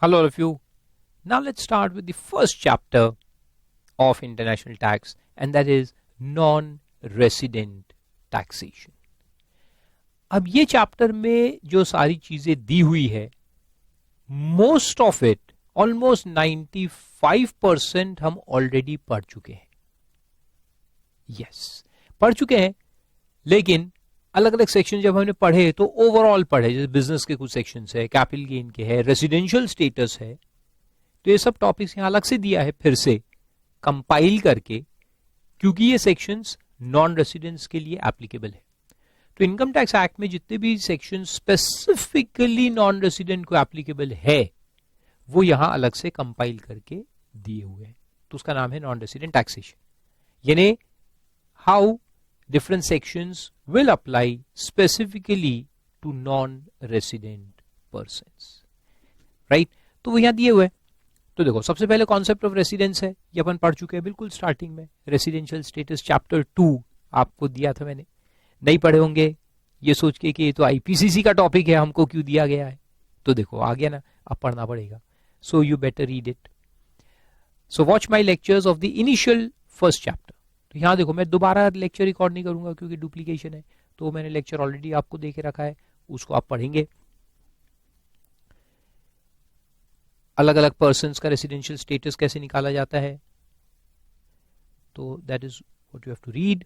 Hello all of you. Now let's start with the first chapter of international tax, and that is non-resident taxation. अब ये chapter में जो सारी चीजें दी हुई है, मोस्ट ऑफ इट ऑलमोस्ट 95% हम ऑलरेडी पढ़ चुके हैं. यस, पढ़ चुके हैं, लेकिन अलग अलग सेक्शन जब हमने पढ़े तो ओवरऑल पढ़े. जैसे बिजनेस के कुछ सेक्शंस है, कैपिटल गेन के है, रेसिडेंशियल स्टेटस है, तो ये सब टॉपिक्स यहां अलग से दिया है फिर से कंपाइल करके, क्योंकि ये सेक्शंस नॉन रेसिडेंट्स के लिए एप्लीकेबल है. तो इनकम टैक्स एक्ट में जितने भी सेक्शन स्पेसिफिकली नॉन रेसिडेंट को एप्लीकेबल है वो यहां अलग से कंपाइल करके दिए हुए हैं. तो उसका नाम है नॉन रेसिडेंट टैक्सेशन, यानी how different sections will apply specifically to non-resident persons, right? तो वो यहां दिए हुए. तो देखो, सबसे पहले कॉन्सेप्ट ऑफ रेसिडेंस है, ये अपन पढ़ चुके हैं बिल्कुल स्टार्टिंग में. रेसिडेंशियल स्टेटस चैप्टर 2 आपको दिया था मैंने. नहीं पढ़े होंगे ये सोच के कि ये तो आईपीसीसी का टॉपिक है, हमको क्यों दिया गया है. तो देखो आ गया ना, अब पढ़ना पड़ेगा. So you better read it. So watch my lectures of the initial first chapter. तो यहां देखो, मैं दोबारा लेक्चर रिकॉर्ड नहीं करूंगा क्योंकि डुप्लीकेशन है. तो मैंने लेक्चर ऑलरेडी आपको दे के रखा है, उसको आप पढ़ेंगे. अलग अलग पर्सन्स का रेसिडेंशियल स्टेटस कैसे निकाला जाता है, तो that is what you have to read.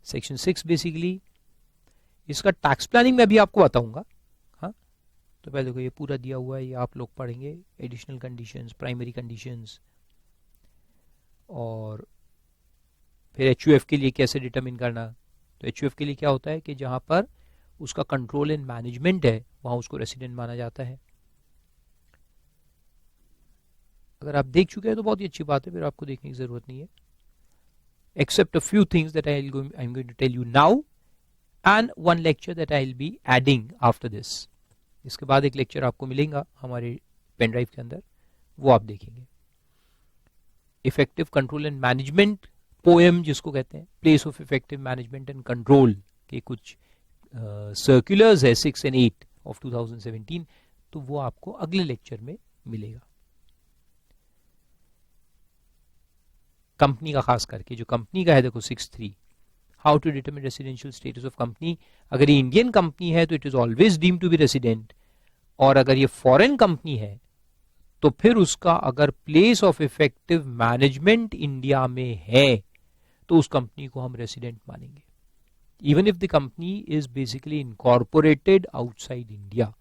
Section 6 basically इसका टैक्स प्लानिंग में भी आपको बताऊंगा. हाँ, तो पहले देखो ये पूरा दिया हुआ है, ये आप लोग पढ़ेंगे. एडिशनल कंडीशंस, प्राइमरी कंडीशंस, और फिर एचयूएफ के लिए कैसे डिटरमिन करना. तो एचयूएफ के लिए क्या होता है कि जहां पर उसका कंट्रोल एंड मैनेजमेंट है वहां उसको रेसिडेंट माना जाता है. अगर आप देख चुके हैं तो बहुत ही अच्छी बात है, फिर आपको देखने की जरूरत नहीं है. Except a few things that I am going to tell you now and one lecture that I will be adding after this. इसके बाद एक लेक्चर आपको मिलेगा हमारे पेन ड्राइव के अंदर, वो आप देखेंगे. Effective control and management, poem जिसको कहते हैं, place of effective management and control के कुछ सर्कुलर्स है 6 and 8 ऑफ 2017. तो वो आपको अगले लेक्चर में मिलेगा. कंपनी का खास करके, जो कंपनी का है देखो 6.3, how to determine residential status of company. अगर ये इंडियन कंपनी है तो it is always deemed to be resident, और अगर ये फॉरेन कंपनी है तो फिर उसका अगर place of effective management India में है तो उस कंपनी को हम रेसिडेंट मानेंगे, even if the company is basically incorporated outside India.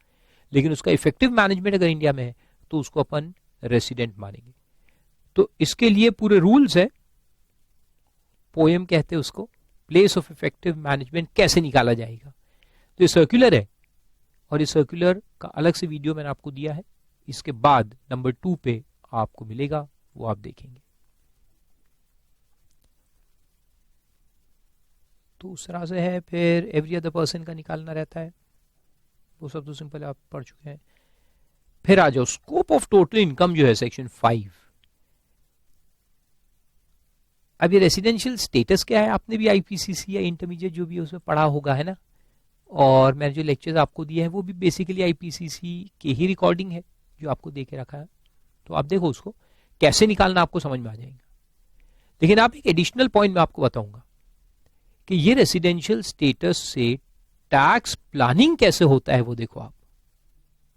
लेकिन उसका इफेक्टिव मैनेजमेंट अगर इंडिया में है तो उसको अपन रेसिडेंट मानेंगे. तो इसके लिए पूरे रूल्स है, पोएम कहते हैं उसको. प्लेस ऑफ इफेक्टिव मैनेजमेंट कैसे निकाला जाएगा, तो ये सर्कुलर है, और इस सर्कुलर का अलग से वीडियो मैंने आपको दिया है. इसके बाद नंबर 2 पे आपको मिलेगा, वो आप देखेंगे. तो उस तरह से है. फिर एवरी अदर पर्सन का निकालना रहता है, वो सब तो सिंपल आप पढ़ चुके हैं. फिर आ जाओ स्कोप ऑफ टोटल इनकम जो है सेक्शन 5. अब ये रेसिडेंशियल स्टेटस क्या है, आपने भी आईपीसीसी या इंटरमीडिएट जो भी उसमें पढ़ा होगा, है ना. और मैंने जो लेक्चर्स आपको दिए हैं वो भी बेसिकली आईपीसीसी के ही रिकॉर्डिंग है जो आपको दे के रखा है. तो आप देखो उसको कैसे निकालना, आपको समझ में आ जाएगा. लेकिन आप एक एडिशनल पॉइंट में आपको बताऊंगा कि ये रेसिडेंशियल स्टेटस से टैक्स प्लानिंग कैसे होता है. वो देखो आप,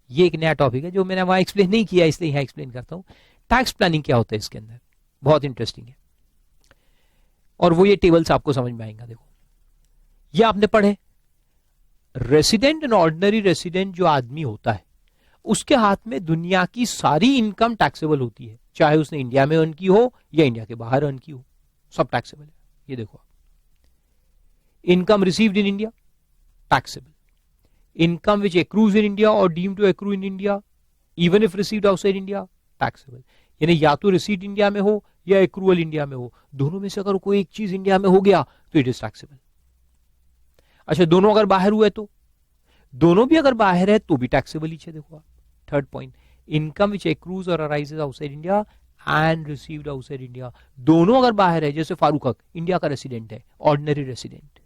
ये एक नया टॉपिक है जो मैंने वहां एक्सप्लेन नहीं किया, इसलिए यहां एक्सप्लेन करता हूं. टैक्स प्लानिंग क्या होता है इसके अंदर, बहुत इंटरेस्टिंग है, और वो ये टेबल्स आपको समझ में आएगा. देखो ये आपने पढ़े, रेसिडेंट एंड ऑर्डिनरी रेसिडेंट जो आदमी होता है उसके हाथ में दुनिया की सारी इनकम टैक्सेबल होती है, चाहे उसने इंडिया में अर्न की हो या इंडिया के बाहर अर्न की हो, सब टैक्सेबल है. ये देखो, income received in India taxable, income which accrues in India और deem to accrue in India even if received outside India taxable. यानी या तो रिसीट इंडिया में हो या एक्रूअल इंडिया में हो, दोनों में से अगर कोई एक चीज इंडिया में हो गया तो इट इज टैक्सेबल. अच्छा, दोनों अगर बाहर हुए तो, दोनों भी अगर बाहर है तो भी टैक्सेबल ही है. देखो आप, third point, income which accrues और arises outside India and received outside India, दोनों अगर बाहर है. जैसे फारूक हक इंडिया का रेसिडेंट है, ऑर्डिनरी रेसिडेंट,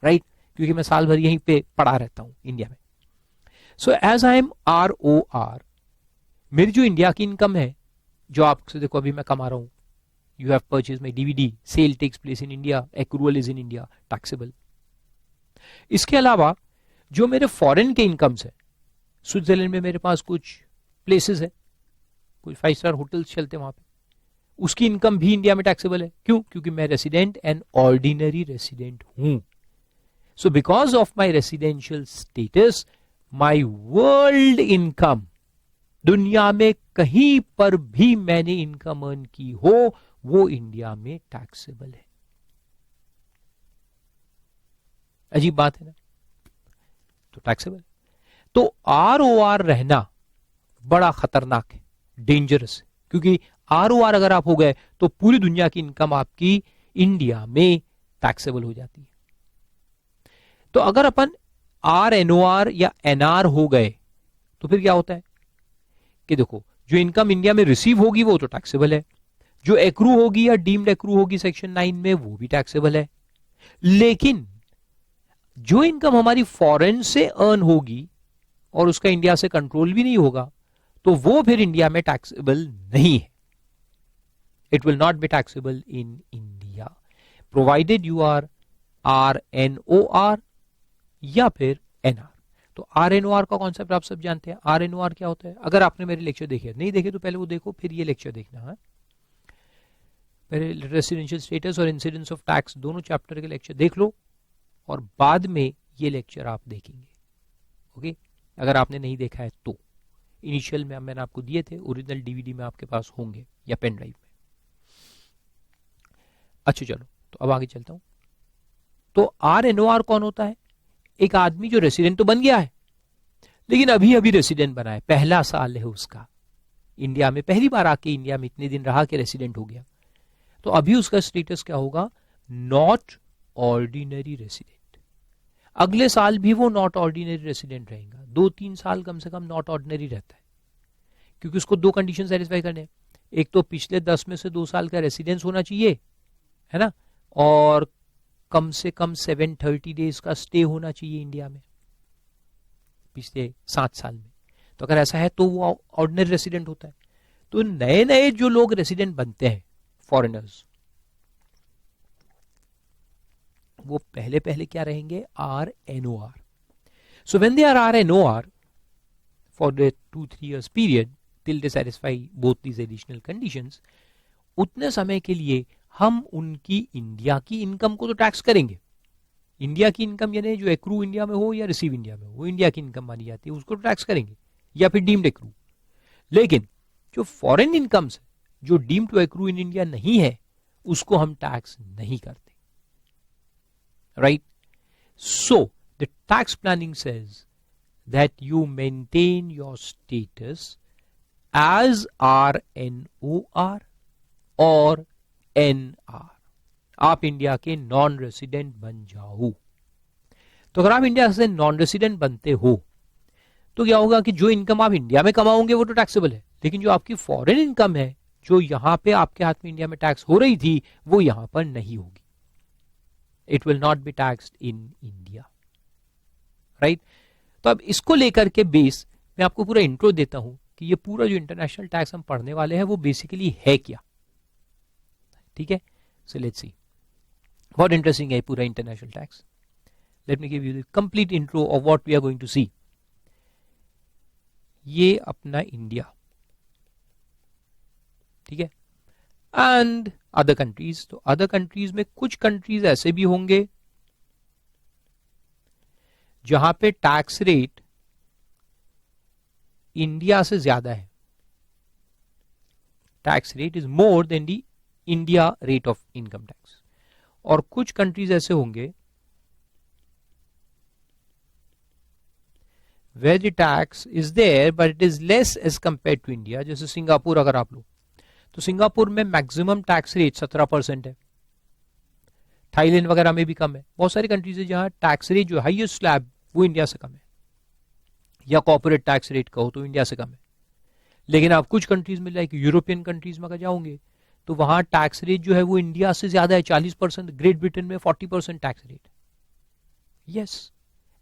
राइट, क्योंकि मैं साल भर यहीं पे पढ़ा रहता हूं इंडिया में. So as I am ROR, मेरी जो इंडिया की इनकम है, जो आपसे देखो अभी मैं कमा रहा हूं, you have purchase my DVD, sale tax place in India, accrual is in India, taxable. इसके अलावा जो मेरे फॉरेन के इनकम्स है, स्विट्जरलैंड में मेरे पास कुछ प्लेसेस है, कुछ 5 स्टार होटल्स चलते हैं वहां पे, उसकी इनकम भी इंडिया में टैक्सेबल है। क्यों? क्योंकि मैं रेसिडेंट एंड ऑर्डिनरी रेसिडेंट हूं। So because of my residential status, my world income, दुनिया में कहीं पर भी मैंने इनकम अर्न की हो, वो इंडिया में टैक्सेबल है। अजीब बात है ना? तो टैक्सेबल। तो ROR रहना बड़ा खतरनाक है, डेंजरस है, क्योंकि ROR अगर आप हो गए तो पूरी दुनिया की इनकम आपकी इंडिया में टैक्सेबल हो जाती है। तो अगर अपन RNOR या NR हो गए तो फिर क्या होता है कि देखो, जो इनकम इंडिया में रिसीव होगी वो तो टैक्सेबल है, जो एक्रू होगी या डीम्ड एक्रू होगी सेक्शन 9 में वो भी टैक्सेबल है, लेकिन जो इनकम हमारी फॉरेन से अर्न होगी और उसका इंडिया से कंट्रोल भी नहीं होगा, तो वो फिर इंडिया में टैक्सेबल नहीं है। It will not be taxable in India provided you are RNOR या फिर NR। तो RNOR का कॉन्सेप्ट आप सब जानते हैं। RNOR क्या होता है? अगर आपने मेरे लेक्चर देखे, नहीं देखे तो पहले वो देखो, फिर ये लेक्चर देखना है। पहले रेसिडेंशियल स्टेटस और इंसिडेंस ऑफ टैक्स दोनों चैप्टर के लेक्चर देख लो और बाद में ये लेक्चर आप देखेंगे। ओके, अगर आपने नहीं देखा है तो इनिशियल में मैंने आपको दिए थे, ओरिजिनल डीवीडी में आपके पास होंगे या पेन ड्राइव में। अच्छा चलो, तो अब आगे चलता हूं। तो RNOR कौन होता है? एक आदमी जो रेसिडेंट तो बन गया है, लेकिन अभी अभी रेसिडेंट बना है, पहला साल है उसका इंडिया में, पहली बार आके इंडिया में इतने दिन रहा कि रेसिडेंट हो गया, तो अभी उसका स्टेटस क्या होगा? Not ordinary resident. अगले साल भी वो नॉट ऑर्डिनरी रेसिडेंट रहेगा, 2-3 साल कम से कम नॉट ऑर्डिनरी रहता है, क्योंकि उसको 2 कंडीशन सेटिस्फाई करने हैं। एक तो पिछले 10 में से 2 साल का रेसिडेंस होना चाहिए, है ना, और कम से कम 730 डेज का स्टे होना चाहिए इंडिया में पिछले 7 साल में। तो अगर ऐसा है तो वो ऑर्डिनरी रेसिडेंट होता है। तो नए नए जो लोग रेसिडेंट बनते हैं, फॉरेनर्स, वो पहले पहले क्या रहेंगे? RNOR। So when they are RNOR for the 2-3 years period till they satisfy both these additional conditions, उतने समय के लिए हम उनकी इंडिया की इनकम को तो टैक्स करेंगे। इंडिया की इनकम यानी जो एक्रू इंडिया में हो या रिसीव इंडिया में हो, वो इंडिया की इनकम मानी जाती है, उसको तो टैक्स करेंगे, या फिर डीम्ड एक्रू। लेकिन जो फॉरेन इनकम्स जो deemed to accrue in India नहीं है, उसको हम टैक्स नहीं करते। Right? So the tax planning says that you maintain your status as RNOR और NR। आप इंडिया के नॉन रेसिडेंट बन जाओ। तो अगर आप इंडिया से नॉन रेसिडेंट बनते हो तो क्या होगा कि जो इनकम आप इंडिया में कमाओगे वो तो टैक्सेबल है, लेकिन जो आपकी फॉरेन इनकम है, जो यहां पे आपके हाथ में इंडिया में टैक्स हो रही थी, वो यहां पर नहीं होगी। It will not B taxed in India. Right? तो अब इसको लेकर के बेस मैं आपको पूरा इंट्रो देता हूं कि ये पूरा जो इंटरनेशनल टैक्स हम पढ़ने वाले हैं वो बेसिकली है क्या। ठीक है? So let's see. बहुत इंटरेस्टिंग है पूरा international tax. Let me give you the complete intro of what we are going to see. ये अपना इंडिया, ठीक है, एंड अदर कंट्रीज। तो अदर कंट्रीज में कुछ कंट्रीज ऐसे भी होंगे जहां पे टैक्स रेट इंडिया से ज्यादा है। Tax rate is more than the India rate of income tax. और कुछ कंट्रीज ऐसे होंगे where the tax is there but it is less as compared to India। जैसे सिंगापुर अगर आप लो तो सिंगापुर में मैक्सिमम टैक्स रेट 17% है, थाईलैंड वगैरह में भी कम है। बहुत सारी कंट्रीज है जहां टैक्स रेट जो हाईएस्ट स्लैब वो इंडिया से कम है, या कॉर्पोरेट टैक्स रेट कहो तो इंडिया से कम है। लेकिन आप कुछ कंट्रीज में लाइक यूरोपियन कंट्रीज में अगर जाओगे तो वहां टैक्स रेट जो है वो इंडिया से ज्यादा है, 40%। ग्रेट ब्रिटेन में 40% tax rate. Yes,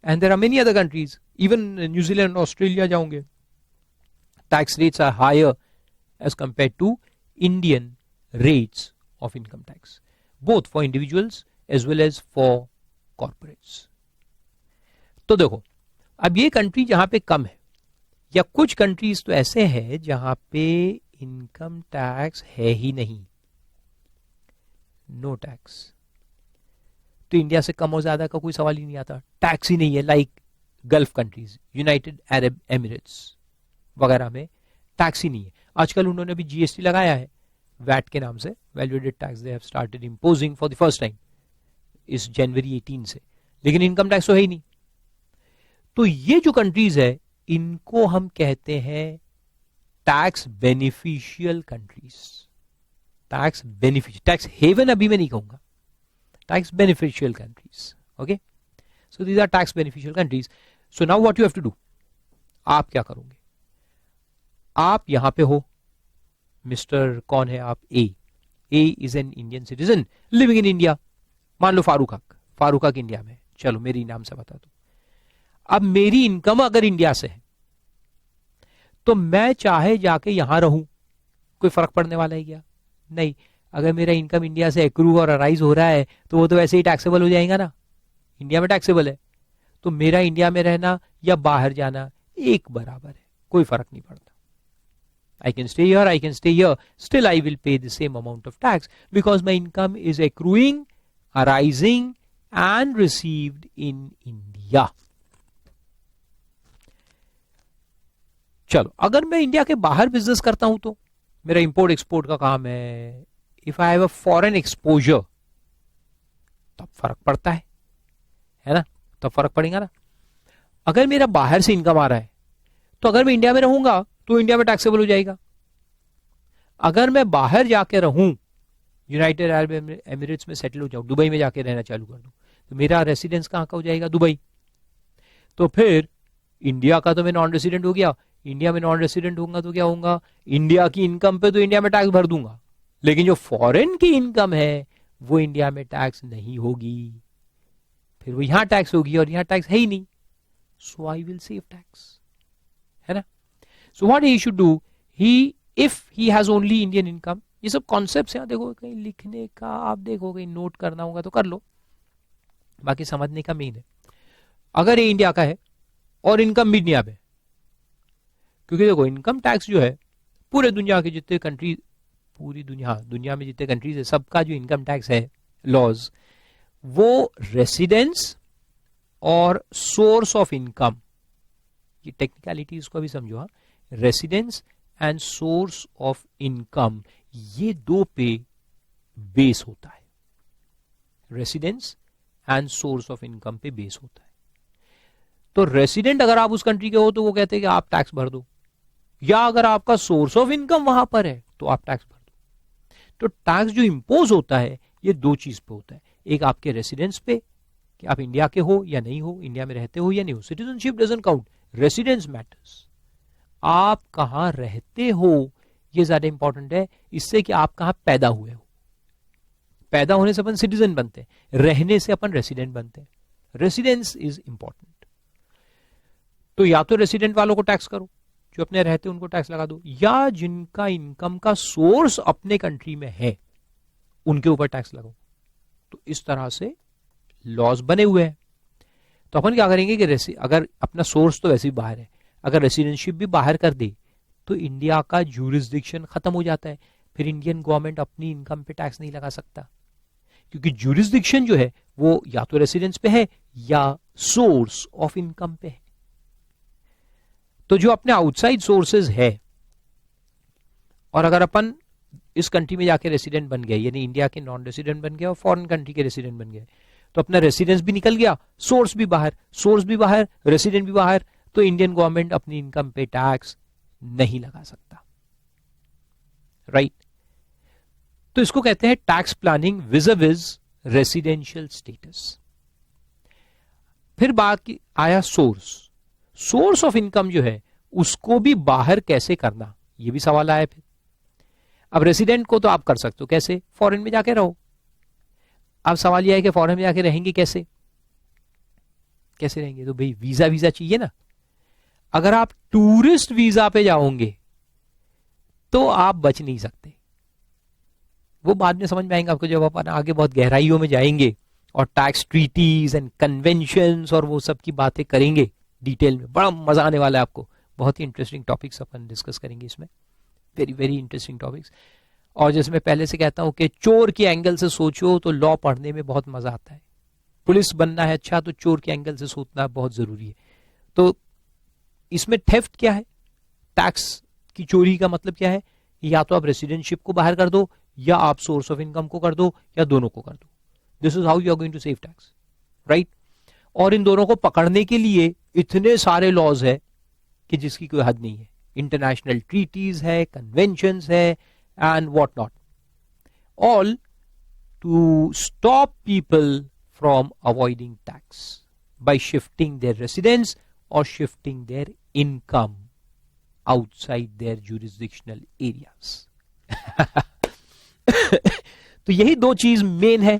and there are many other countries, even New Zealand Australia जाओगे tax rates are higher as compared to Indian rates of income tax, both for individuals as well as for corporates. तो देखो, अब ये country जहां पे कम है, या कुछ कंट्रीज तो ऐसे हैं जहां पे इनकम टैक्स है ही नहीं, नो टैक्स, तो इंडिया से कम और ज्यादा का कोई सवाल ही नहीं आता, टैक्स ही नहीं है, like gulf countries, United Arab Emirates वगैरह में टैक्स ही नहीं है. आजकल उन्होंने भी जीएसटी लगाया है, वैट के नाम से, value added tax they have started imposing for the first time इस जनवरी 18 से, लेकिन इनकम टैक्स तो है ही नहीं. तो ये जो कंट्रीज है इनको हम कहते हैं tax beneficial countries. Tax beneficial, tax haven अभी मैं नहीं कहूंगा, tax beneficial countries. Okay, so these are tax beneficial countries. So now what you have to do, आप क्या करोगे, आप यहां पे हो, मिस्टर कौन है आप, A is an Indian citizen living in India. मान लो फारूक हक इंडिया में, चलो मेरी नाम से बता दो. अब मेरी इनकम अगर इंडिया से है तो मैं चाहे जाके यहां रहूं, कोई फर्क पड़ने वाला है क्या, नहीं. अगर मेरा इनकम इंडिया से एक्रू और अराइज हो रहा है तो वो तो वैसे ही टैक्सेबल हो जाएगा ना, इंडिया में टैक्सेबल है, तो मेरा इंडिया में रहना या बाहर जाना एक बराबर है, कोई फर्क नहीं पड़ता. I can stay here, still I will pay the same amount of tax because my income is accruing, arising and received in India. चलो, अगर मैं इंडिया के बाहर बिजनेस करता हूं तो मेरा इंपोर्ट एक्सपोर्ट का काम है, if I have a foreign exposure तब फर्क पड़ता है ना, तब फर्क पड़ेगा ना. अगर मेरा बाहर से इनकम आ रहा है तो अगर मैं इंडिया में रहूंगा तो इंडिया में टैक्सेबल हो जाएगा. अगर मैं बाहर जाके रहूं, यूनाइटेड अरब एमिरेट्स में सेटल हो जाऊं, दुबई में जाके रहना चालू कर दूं, तो मेरा रेसिडेंस कहां का हो जाएगा, दुबई. तो फिर इंडिया का तो मैं नॉन रेसिडेंट हो गया, इंडिया में नॉन रेसिडेंट होगा तो क्या होगा, इंडिया की इनकम पे तो इंडिया में टैक्स भर दूंगा, लेकिन जो फॉरेन की इनकम है वो इंडिया में टैक्स नहीं होगी, फिर वो यहां टैक्स होगी और यहां टैक्स है ही नहीं. सो आई विल सेव टैक्स, है ना. So what he should do, if he has only Indian income, ये सब कॉन्सेप्ट्स हैं, देखो कहीं लिखने का, आप देखो कहीं नोट करना होगा तो कर लो, बाकी समझने का मेन है. अगर ये इंडिया का है और इनकम भी इंडिया में, क्योंकि देखो इनकम टैक्स जो है पूरे दुनिया के जितने कंट्री, पूरी दुनिया में जितने कंट्रीज है सबका जो इनकम टैक्स है लॉज, वो रेसिडेंस और सोर्स ऑफ इनकम, ये टेक्निकलिटीज को भी समझो, हाँ, residence and source of income, ये दो पे बेस होता है. Residence and source of income पे बेस होता है. तो रेसिडेंट अगर आप उस कंट्री के हो तो वो कहते हैं कि आप टैक्स भर दो, या अगर आपका सोर्स ऑफ इनकम वहां पर है तो आप टैक्स भर दो. तो टैक्स जो इंपोज होता है ये दो चीज पे होता है, एक आपके रेसिडेंस पे कि आप इंडिया के हो या नहीं हो, इंडिया में रहते हो या नहीं हो, citizenship doesn't count, residence matters. आप कहां रहते हो ये ज्यादा इंपॉर्टेंट है, इससे कि आप कहां पैदा हुए हो. पैदा होने से अपन सिटीजन बनते हैं, रहने से अपन रेसिडेंट बनते हैं. Residence is important. तो या तो रेसिडेंट वालों को टैक्स करो, जो अपने रहते उनको टैक्स लगा दो, या जिनका इनकम का सोर्स अपने कंट्री में है उनके ऊपर टैक्स लगाओ. तो इस तरह से लॉज बने हुए हैं. तो अपन क्या करेंगे कि अगर अपना सोर्स तो वैसे भी बाहर है, अगर रेसिडेंटशिप भी बाहर कर दे तो इंडिया का ज्यूरिसडिक्शन खत्म हो जाता है, फिर इंडियन गवर्नमेंट अपनी इनकम पे टैक्स नहीं लगा सकता, क्योंकि ज्यूरिसडिक्शन जो है वो या तो रेसिडेंस पे है या सोर्स ऑफ इनकम पे है. तो जो अपने आउटसाइड सोर्सेज है, और अगर अपन इस कंट्री में जाके रेसिडेंट बन गए, यानी इंडिया के नॉन रेसिडेंट बन गए और फॉरेन कंट्री के रेसिडेंट बन गए, तो अपना रेसिडेंस भी निकल गया, सोर्स भी बाहर, रेसिडेंट भी बाहर, तो इंडियन गवर्नमेंट अपनी इनकम पे टैक्स नहीं लगा सकता. राइट. तो इसको कहते हैं टैक्स प्लानिंग विज़ रेसिडेंशियल स्टेटस. फिर बात आया सोर्स ऑफ इनकम जो है उसको भी बाहर कैसे करना, ये भी सवाल आया. फिर अब रेसिडेंट को तो आप कर सकते हो, कैसे, फॉरेन में जाके रहो. अब सवाल यह है कि फॉरेन में जाके रहेंगे कैसे रहेंगे, तो भाई वीजा चाहिए ना. अगर आप टूरिस्ट वीजा पे जाओगे तो आप बच नहीं सकते। वो बाद में समझ में आएंगे आपको जब अपन आगे बहुत गहराइयों में जाएंगे और टैक्स ट्रीटीज एंड कन्वेंशंस और वो सब की बातें करेंगे डिटेल में। बड़ा मजा आने वाला है आपको। बहुत ही इंटरेस्टिंग टॉपिक्स अपन डिस्कस करेंगे इसमें, वेरी वेरी इंटरेस्टिंग टॉपिक्स। और जैसे मैं पहले से कहता हूं कि चोर के एंगल से सोचो तो लॉ पढ़ने में बहुत मजा आता है। पुलिस बनना है अच्छा तो चोर के एंगल से सोचना बहुत जरूरी है। तो इसमें थेफ्ट क्या है, टैक्स की चोरी का मतलब क्या है, या तो आप रेसिडेंटशिप को बाहर कर दो या आप सोर्स ऑफ इनकम को कर दो या दोनों को कर दो। This is how you are going to save tax, right. और इन दोनों को पकड़ने के लिए इतने सारे लॉज है कि जिसकी कोई हद नहीं है। इंटरनेशनल ट्रीटीज है, कन्वेंशंस है and what not, all to stop people from avoiding tax by shifting their residence और shifting their income outside their jurisdictional areas. तो यही दो चीज मेन है।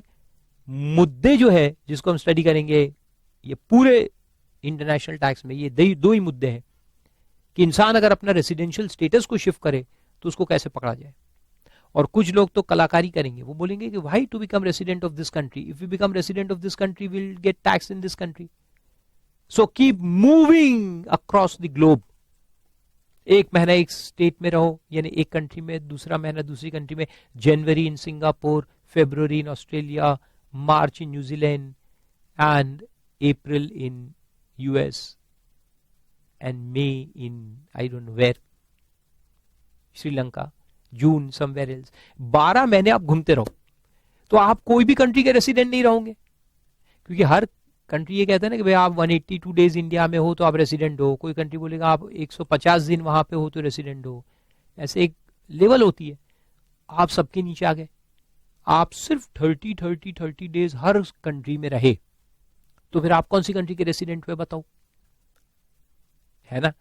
मुद्दे जो है जिसको हम स्टडी करेंगे ये पूरे इंटरनेशनल टैक्स में, ये दो ही मुद्दे हैं कि इंसान अगर अपना रेसिडेंशियल स्टेटस को शिफ्ट करे तो उसको कैसे पकड़ा जाए। और कुछ लोग तो कलाकारी करेंगे, वो बोलेंगे कि why to become resident of this country, if you become resident of this country will get tax in this country, so keep moving across the globe. एक महीना एक स्टेट में रहो, यानी एक कंट्री में, दूसरा महीना दूसरी कंट्री में, January in Singapore, February in Australia, March in New Zealand and April in US and May in I don't know where, Sri Lanka, June somewhere else. 12 महीने आप घूमते रहो तो आप कोई भी कंट्री के रेसिडेंट नहीं रहोगे, क्योंकि हर कंट्री ये कहता है ना कि भाई आप 182 डेज इंडिया में हो तो आप रेसिडेंट हो, कोई कंट्री बोलेगा आप 150 दिन वहां पे हो तो रेसिडेंट हो। ऐसे एक लेवल होती है। आप सबके नीचे आ गए, आप सिर्फ 30 डेज हर कंट्री में रहे तो फिर आप कौन सी कंट्री के रेसिडेंट हुए बताओ, है ना।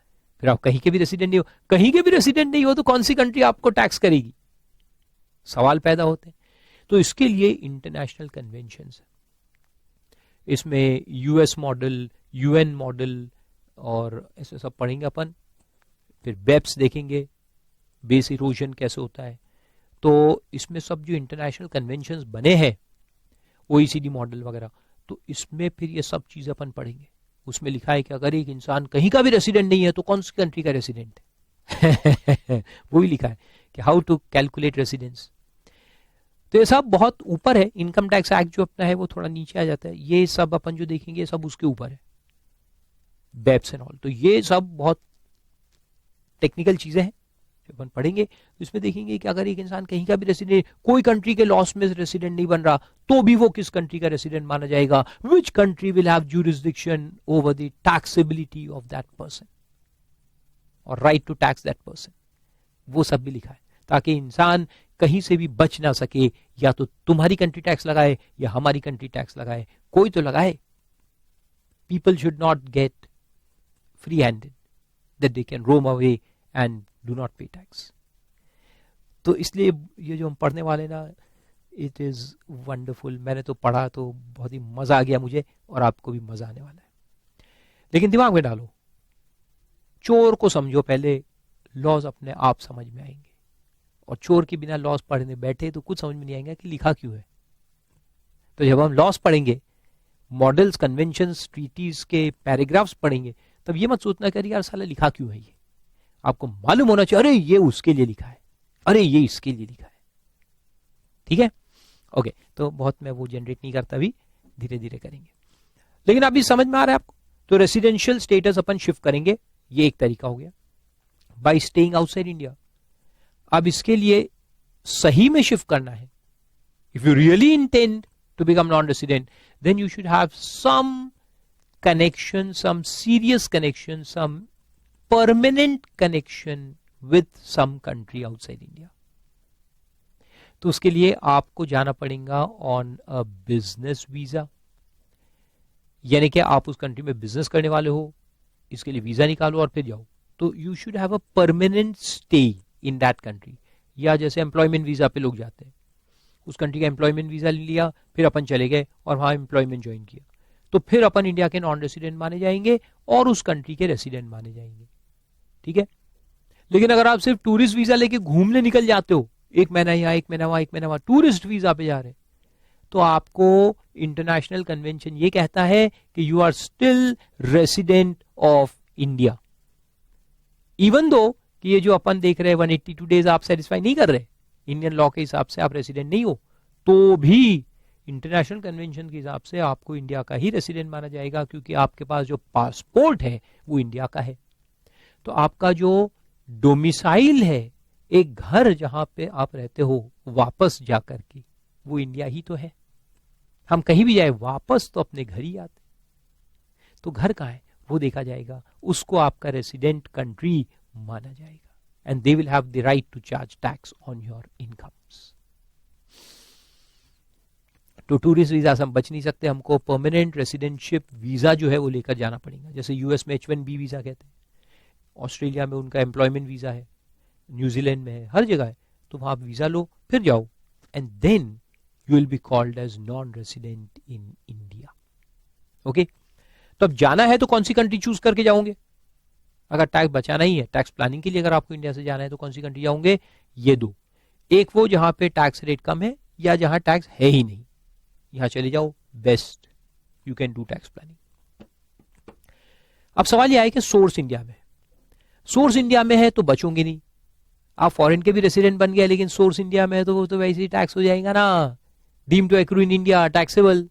फिर आप कहीं के भी रेसिडेंट नहीं हो, कहीं के भी रेसिडेंट नहीं हो तो कौन सी कंट्री आपको टैक्स करेगी, सवाल पैदा होते हैं। तो इसके लिए इंटरनेशनल कन्वेंशन है, इसमें यूएस मॉडल, यूएन मॉडल और ऐसे सब पढ़ेंगे अपन। फिर बेप्स देखेंगे, बेस इरोजन कैसे होता है। तो इसमें सब जो इंटरनेशनल कन्वेंशंस बने हैं, ओईसीडी मॉडल वगैरह, तो इसमें फिर ये सब चीजें अपन पढ़ेंगे। उसमें लिखा है कि अगर एक इंसान कहीं का भी रेसिडेंट नहीं है तो कौन सी कंट्री का रेसिडेंट है वही लिखा है कि हाउ टू कैलकुलेट रेसिडेंस। तो ये सब बहुत ऊपर है। इनकम टैक्स एक्ट जो अपना है वो थोड़ा नीचे आ जाता है। ये सब अपन जो देखेंगे ये सब उसके ऊपर है, बेप्स एंड ऑल। तो ये सब बहुत टेक्निकल चीजें हैं जो अपन पढ़ेंगे। तो इसमें देखेंगे कि अगर एक इंसान कहीं का भी रेसिडेंट, कोई कंट्री के लॉस में रेसिडेंट नहीं बन रहा तो भी वो किस कंट्री का रेसिडेंट माना जाएगा, which country will have jurisdiction over the taxability of that person और right to tax that person, वो सब भी लिखा है ताकि इंसान कहीं से भी बच ना सके। या तो तुम्हारी कंट्री टैक्स लगाए या हमारी कंट्री टैक्स लगाए, कोई तो लगाए। People should not get free handed that they can Rome away and do not पे टैक्स। तो इसलिए ये जो हम पढ़ने वाले ना, इट इज वंडरफुल। मैंने तो पढ़ा तो बहुत ही मजा आ गया मुझे, और आपको भी मजा आने वाला है। लेकिन दिमाग में डालो, चोर को समझो पहले, लॉज अपने आप समझ में आएंगे। और चोर के बिना लॉस पढ़ने बैठे तो कुछ समझ में नहीं आएगा कि लिखा क्यों है। तो जब हम लॉस पढ़ेंगे, मॉडल्स, कन्वेंशंस, ट्रीटीज के पैराग्राफ्स पढ़ेंगे, तब ये मत सोचना कि यार साला लिखा क्यों है ये। आपको मालूम होना चाहिए, अरे ये उसके लिए लिखा है, अरे ये इसके लिए लिखा है। ठीक है, ओके। तो बहुत मैं वो जनरेट नहीं करता, अभी धीरे धीरे करेंगे। लेकिन अभी समझ में आ रहा है आपको। तो रेसिडेंशियल स्टेटस अपन शिफ्ट करेंगे, ये एक तरीका हो गया बाय स्टेइंग आउटसाइड इंडिया। अब इसके लिए सही में शिफ्ट करना है, if you really intend to become non resident, then you should have some connection, some serious connection, some permanent connection with some country outside India. तो उसके लिए आपको जाना पड़ेगा ऑन अ बिजनेस वीजा, यानी कि आप उस कंट्री में बिजनेस करने वाले हो, इसके लिए वीजा निकालो और फिर जाओ। तो you should have a permanent stay in that country. या जैसे एम्प्लॉयमेंट वीजा पे लोग जाते हैं, उस कंट्री का एम्प्लॉयमेंट वीजा लिया, फिर अपन चले गए और वहां एम्प्लॉयमेंट ज्वाइन किया, तो फिर अपन इंडिया के नॉन रेसिडेंट माने जाएंगे और उस कंट्री के रेसिडेंट माने जाएंगे, ठीक है। लेकिन अगर आप सिर्फ टूरिस्ट वीजा लेके घूमने निकल जाते हो, एक महीना यहाँ एक महीना वहां एक महीना वहां, टूरिस्ट वीजा पे जा रहे हैं, तो आपको इंटरनेशनल कन्वेंशन ये कहता है कि you are still resident of India, even though कि ये जो अपन देख रहे हैं 182 डेज आप सेटिस्फाई नहीं कर रहे, इंडियन लॉ के हिसाब से आप रेसिडेंट नहीं हो, तो भी इंटरनेशनल कन्वेंशन के हिसाब से आपको इंडिया का ही रेसिडेंट माना जाएगा, क्योंकि आपके पास जो पासपोर्ट है वो इंडिया का है। तो आपका जो डोमिसाइल है, एक घर जहां पे आप रहते हो वापस जाकर के, वो इंडिया ही तो है। हम कहीं भी जाए वापस तो अपने घर ही आते, तो घर कहाँ है वो देखा जाएगा, उसको आपका रेसिडेंट कंट्री माना जाएगा, and they will have the right to charge tax on your incomes. तो टूरिस्ट वीजा से हम बच नहीं सकते, हमको परमानेंट रेसिडेंटशिप वीजा जो है वो लेकर जाना पड़ेगा। जैसे यूएस में H1B वीजा कहते हैं, ऑस्ट्रेलिया में उनका एम्प्लॉयमेंट वीजा है, न्यूजीलैंड में है, हर जगह है। तो वहां आप वीजा लो, फिर जाओ, and then you will be called as non resident in India. Okay, तो अब जाना है तो कौन सी कंट्री चूज करके जाओगे? अगर टैक्स बचाना ही है, टैक्स प्लानिंग के लिए अगर आपको इंडिया से जाना है तो कौन सी कंट्री जाओगे? ये दो, एक वो जहां पे टैक्स रेट कम है या जहां टैक्स है ही नहीं, यहां चले जाओ, best you can do tax planning. अब सवाल यह है कि सोर्स इंडिया में, सोर्स इंडिया में है तो बचोगे नहीं, आप फॉरेन के भी रेसिडेंट बन गया लेकिन सोर्स इंडिया में है तो वो तो वैसे ही टैक्स हो जाएगा ना, deem to accrue in India, taxable.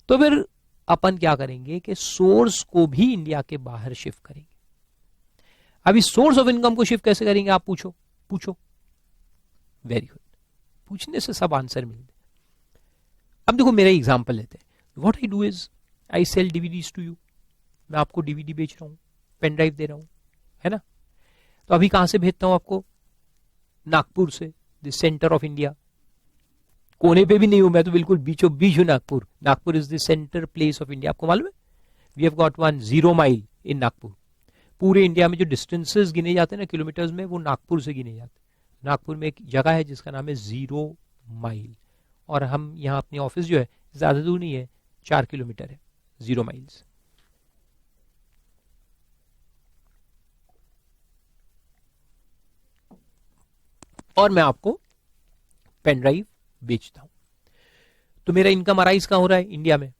तो फिर अपन क्या करेंगे कि सोर्स को भी इंडिया के बाहर शिफ्ट करेंगे। अभी सोर्स ऑफ इनकम को शिफ्ट कैसे करेंगे आप पूछो। वेरी गुड, पूछने से सब आंसर मिलते। अब देखो मेरा एग्जांपल लेते हैं। What I do is I sell DVDs to you, मैं आपको डीवीडी बेच रहा हूं, पेन ड्राइव दे रहा हूं, है ना। तो अभी कहां से भेजता हूं आपको? नागपुर से, द सेंटर ऑफ इंडिया। कोने पे भी नहीं हूं मैं, तो बिल्कुल बीचों बीच हूं Nagpur. Nagpur is the centre place of India. आपको मालूम है we have got 0 mile in Nagpur. पूरे इंडिया में जो डिस्टेंसेस गिने जाते हैं ना किलोमीटर्स में, वो नागपुर से गिने जाते हैं। नागपुर में एक जगह है जिसका नाम है 0 माइल, और हम यहाँ अपनी ऑफिस जो है ज्यादा दूर नहीं है, 4 किलोमीटर है, 0 माइल्स। और मैं आपको पेन ड्राइव बेचता हूं, तो मेरा इनकम अराइज कहां हो रहा है? इंडिया में,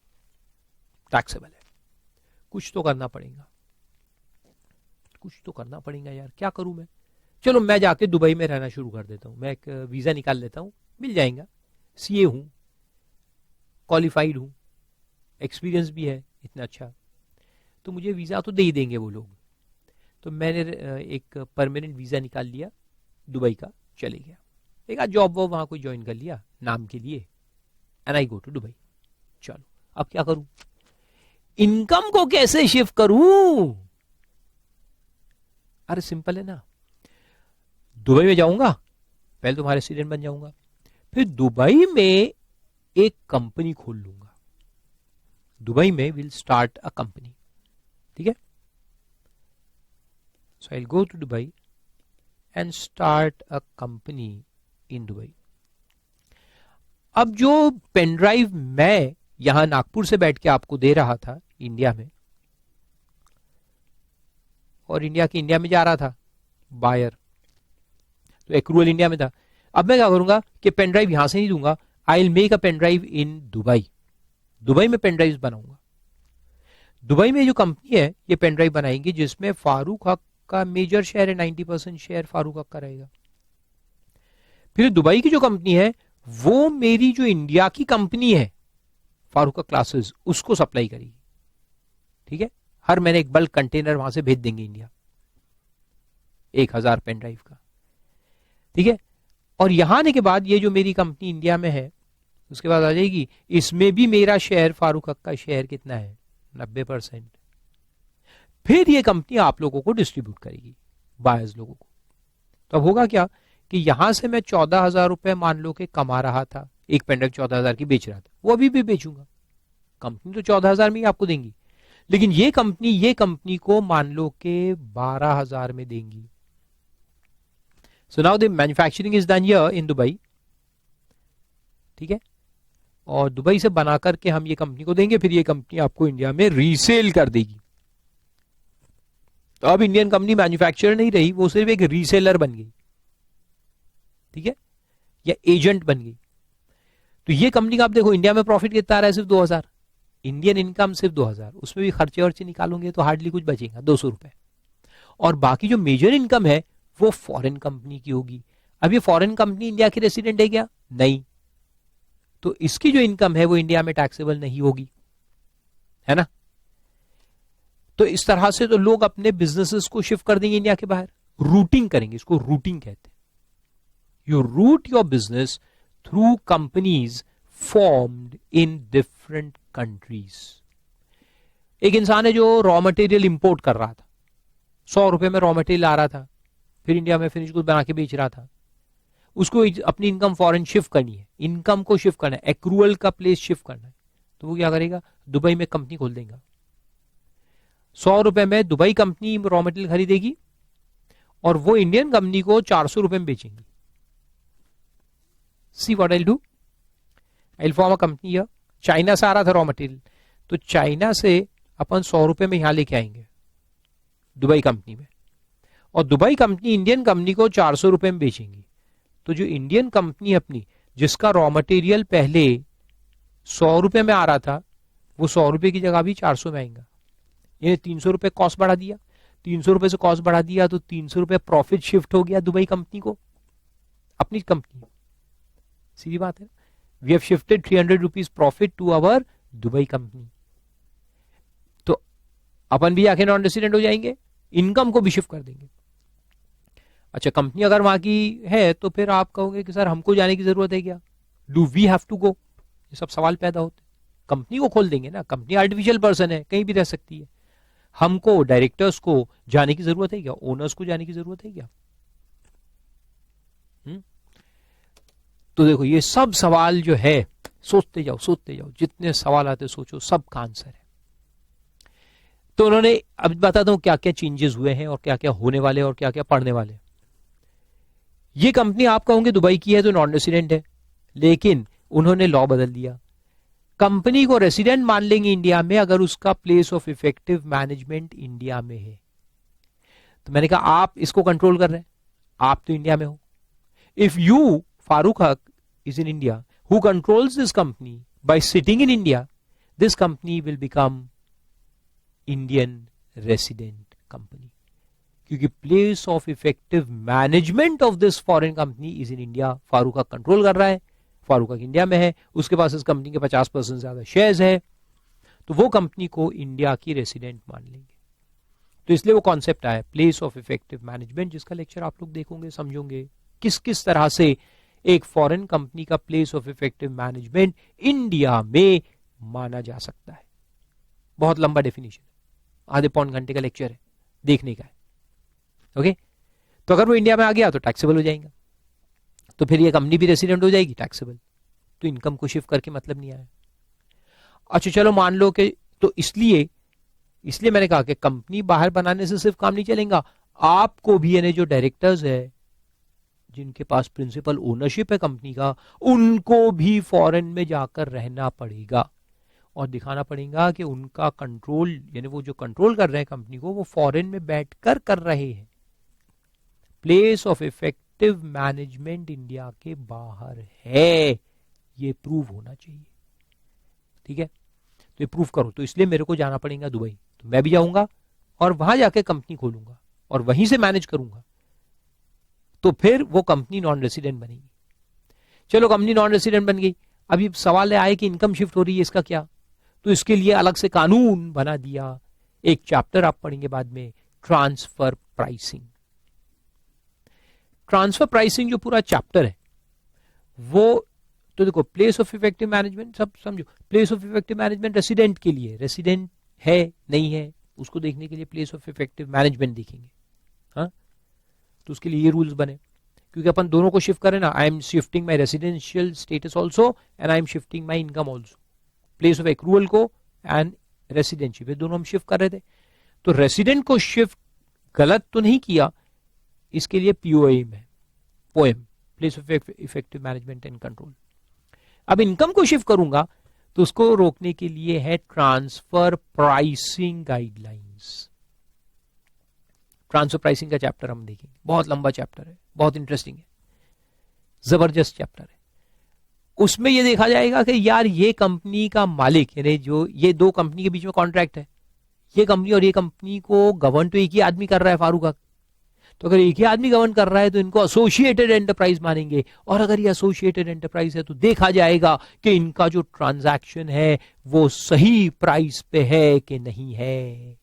टैक्सेबल है। कुछ तो करना पड़ेगा, कुछ तो करना पड़ेगा यार, क्या करूं मैं? चलो मैं जाके दुबई में रहना शुरू कर देता हूं, मैं एक वीजा निकाल लेता हूं, मिल जाएगा, सीए हूं, क्वालिफाइड हूं, एक्सपीरियंस भी है इतना अच्छा, तो मुझे वीजा तो दे ही देंगे वो लोग। तो मैंने एक परमानेंट वीजा निकाल लिया दुबई का, चले गया, एक आध जॉब वहां कोई ज्वाइन कर लिया नाम के लिए, and I go to Dubai. चलो अब क्या करूं? इनकम को कैसे शिफ्ट करूं? अरे सिंपल है ना, दुबई में जाऊंगा, पहले तुम्हारे रेसिडेंट बन जाऊंगा, फिर दुबई में एक कंपनी खोल लूंगा, दुबई में विल स्टार्ट अ कंपनी, ठीक है। So I will go to Dubai and start a company in Dubai. अब जो पेन ड्राइव मैं यहां नागपुर से बैठ के आपको दे रहा था इंडिया में, और इंडिया में जा रहा था बायर, तो एक्रूअल इंडिया में था। अब मैं क्या करूंगा कि पेन ड्राइव यहां से नहीं दूंगा, I will make a pen drive in Dubai, Dubai में पेन ड्राइव बनाऊंगा। दुबई में जो कंपनी है ये पेन ड्राइव बनाएंगी, जिसमें फारूक हक का मेजर शेयर है, 90% शेयर फारूक हक का रहेगा। फिर दुबई की जो कंपनी है वो मेरी जो इंडिया की कंपनी है फारूक हक क्लासेस, उसको सप्लाई करेगी, ठीक है। हर महीने एक बल्क कंटेनर वहां से भेज देंगे इंडिया, 1000 पेन ड्राइव का, ठीक है। और यहां आने के बाद ये जो मेरी कंपनी इंडिया में है, उसके बाद आ जाएगी, इसमें भी मेरा शेयर फारूक हक का शेयर कितना है? 90%। फिर ये कंपनी आप लोगों को डिस्ट्रीब्यूट करेगी, बायर्स लोगों को। तो अब होगा क्या कि यहां से मैं 14,000 रुपए मान लो के कमा रहा था, एक पेन ड्राइव 14,000 की बेच रहा था, वो अभी भी बेचूंगा, कंपनी तो 14,000 में ही आपको देंगी, लेकिन ये कंपनी को मान लो के 12,000 में देंगी। So now the manufacturing is done here in Dubai, ठीक है। और दुबई से बना करके हम ये कंपनी को देंगे, फिर ये कंपनी आपको इंडिया में रीसेल कर देगी। तो अब इंडियन कंपनी मैन्युफैक्चरर नहीं रही, वो सिर्फ एक रीसेलर बन गई, ठीक है, या एजेंट बन गई। तो ये कंपनी का आप देखो इंडिया में प्रॉफिट कितना आ रहा है, सिर्फ 2000, इंडियन इनकम सिर्फ 2000, उसमें भी खर्चे वर्चे निकालोगे तो हार्डली कुछ बचेगा 200 रुपए, और बाकी जो मेजर इनकम है वो फॉरेन कंपनी की होगी। अब ये फॉरेन कंपनी इंडिया की रेसिडेंट है क्या? नहीं, तो इसकी जो इनकम है वो इंडिया में टैक्सेबल नहीं होगी, है ना। तो इस तरह से तो लोग अपने बिजनेसेस को शिफ्ट कर देंगे इंडिया के बाहर, रूटिंग करेंगे, इसको रूटिंग कहते हैं। You route your business through companies formed in different countries. एक इंसान है जो रॉ मटेरियल इंपोर्ट कर रहा था, 100 रुपए में रॉ मटेरियल आ रहा था, फिर इंडिया में फिनिश गुड बना के बेच रहा था, उसको अपनी इनकम फॉरेन शिफ्ट करनी है, इनकम को शिफ्ट करना है, एक्रूअल का प्लेस शिफ्ट करना है, तो वो क्या करेगा? दुबई में कंपनी खोल देगा, 100 रुपए में दुबई कंपनी रॉ मटेरियल खरीदेगी और वो इंडियन कंपनी को 400 रुपए में बेचेंगी। See what I do, I form a company here. China से आ रहा था रॉ मटेरियल, तो चाइना से अपन 100 रुपए में यहां लेके आएंगे दुबई कंपनी में, और दुबई कंपनी इंडियन कंपनी को 400 रुपए में बेचेंगी। तो जो इंडियन कंपनी अपनी, जिसका रॉ मटेरियल पहले 100 रुपए में आ रहा था, वो 100 रुपए की जगह भी 400 में आएगा, ये 300 रुपए कॉस्ट बढ़ा दिया, 300 रुपए से कॉस्ट बढ़ा दिया तो 300 रुपए प्रॉफिट शिफ्ट हो गया दुबई कंपनी को, अपनी कंपनी। सीधी बात है, we have shifted 300 rupees profit to our Dubai company. तो अपन भी आके नॉन रेसिडेंट हो जाएंगे, इनकम को भी शिफ्ट कर देंगे। अच्छा, कंपनी अगर वहां की है तो फिर आप कहोगे कि सर हमको जाने की जरूरत है क्या? Do we have to go? ये सब सवाल पैदा होते। कंपनी को खोल देंगे ना, कंपनी आर्टिफिशियल पर्सन है, कहीं भी रह सकती है, हमको डायरेक्टर्स को जाने की जरूरत है क्या? ओनर्स को जाने की जरूरत है क्या? तो देखो ये सब सवाल जो है, सोचते जाओ सोचते जाओ, जितने सवाल आते सोचो, सब का आंसर है। तो उन्होंने, अब बताता हूं क्या क्या चेंजेस हुए हैं और क्या क्या होने वाले और क्या क्या पढ़ने वाले। ये कंपनी आप कहोगे दुबई की है तो नॉन रेसिडेंट है, लेकिन उन्होंने लॉ बदल दिया, कंपनी को रेसिडेंट मान लेंगे इंडिया में अगर उसका place of effective management India में है। तो मैंने कहा आप इसको कंट्रोल कर रहे हैं, आप तो इंडिया में हो। इफ यू, फारूक हक, is in India, who controls this company by sitting in India, this company will become Indian resident company, क्योंकि place of effective management of this foreign company is in India। Farooq हक control कर रहा है, फारूक हक India में है, उसके पास इस कंपनी के 50% ज्यादा शेयर्स है, तो वो कंपनी को इंडिया की रेसिडेंट मान लेंगे। तो इसलिए वो कॉन्सेप्ट आया प्लेस ऑफ इफेक्टिव मैनेजमेंट, जिसका लेक्चर आप लोग देखोगे, समझोगे किस किस तरह से एक फॉरेन कंपनी का place of effective management India में माना जा सकता है। बहुत लंबा डेफिनेशन है, आधे पौन घंटे का लेक्चर है, देखने का है। ओके, तो अगर वो इंडिया में आ गया तो टैक्सेबल हो जाएगा, तो फिर ये कंपनी भी रेसिडेंट हो जाएगी, टैक्सेबल, तो इनकम को शिफ्ट करके मतलब नहीं आया। अच्छा चलो मान लो कि, तो इसलिए मैंने कहा कि कंपनी बाहर बनाने से सिर्फ काम नहीं चलेगा, आपको भी यानी जो डायरेक्टर्स है, जिनके पास प्रिंसिपल ओनरशिप है कंपनी का, उनको भी फॉरेन में जाकर रहना पड़ेगा और दिखाना पड़ेगा कि उनका कंट्रोल, यानी वो जो कंट्रोल कर रहे हैं कंपनी को, वो फॉरेन में बैठकर कर रहे हैं। Place of effective management India के बाहर है, ये प्रूव होना चाहिए। ठीक है, तो ये प्रूव करो, तो इसलिए मेरे को जाना पड़ेगा दुबई, तो मैं भी जाऊंगा और वहां जाके कंपनी खोलूंगा और वहीं से मैनेज करूंगा, तो फिर वो कंपनी नॉन रेसिडेंट बनेगी। चलो कंपनी नॉन रेसिडेंट बन गई, अभी सवाल आए कि इनकम शिफ्ट हो रही है, इसका क्या? तो इसके लिए अलग से कानून बना दिया, एक चैप्टर आप पढ़ेंगे बाद में, ट्रांसफर प्राइसिंग। ट्रांसफर प्राइसिंग जो पूरा चैप्टर है वो, तो देखो प्लेस ऑफ इफेक्टिव मैनेजमेंट सब समझो, place of effective management resident के लिए, रेसिडेंट है नहीं है उसको देखने के लिए प्लेस ऑफ इफेक्टिव मैनेजमेंट देखेंगे। हाँ, तो उसके लिए ये रूल्स बने, क्योंकि अपन दोनों को शिफ्ट करें ना, I am shifting my residential status also and I am shifting my income also, place of accrual को एंड रेसिडेंशियल दोनों हम शिफ्ट कर रहे थे। तो रेसिडेंट को शिफ्ट गलत तो नहीं किया, इसके लिए पीओएम है, poem, place of effective management and control. अब इनकम को शिफ्ट करूंगा तो उसको रोकने के लिए है transfer pricing guidelines. Transfer pricing का चैप्टर हम देखेंगे, बहुत लंबा चैप्टर है, बहुत इंटरेस्टिंग है, जबरदस्त चैप्टर है। उसमें यह देखा जाएगा कि यार ये कंपनी का मालिक, यानी जो ये दो कंपनी के बीच में कॉन्ट्रैक्ट है, ये कंपनी और ये कंपनी को गवर्न तो एक ही आदमी कर रहा है, फारूक हक। तो अगर एक ही आदमी गवर्न कर रहा है तो इनको एसोसिएटेड एंटरप्राइज मानेंगे, और अगर ये एसोसिएटेड एंटरप्राइज है तो देखा जाएगा कि इनका जो ट्रांजैक्शन है वो सही प्राइस पे है कि नहीं है।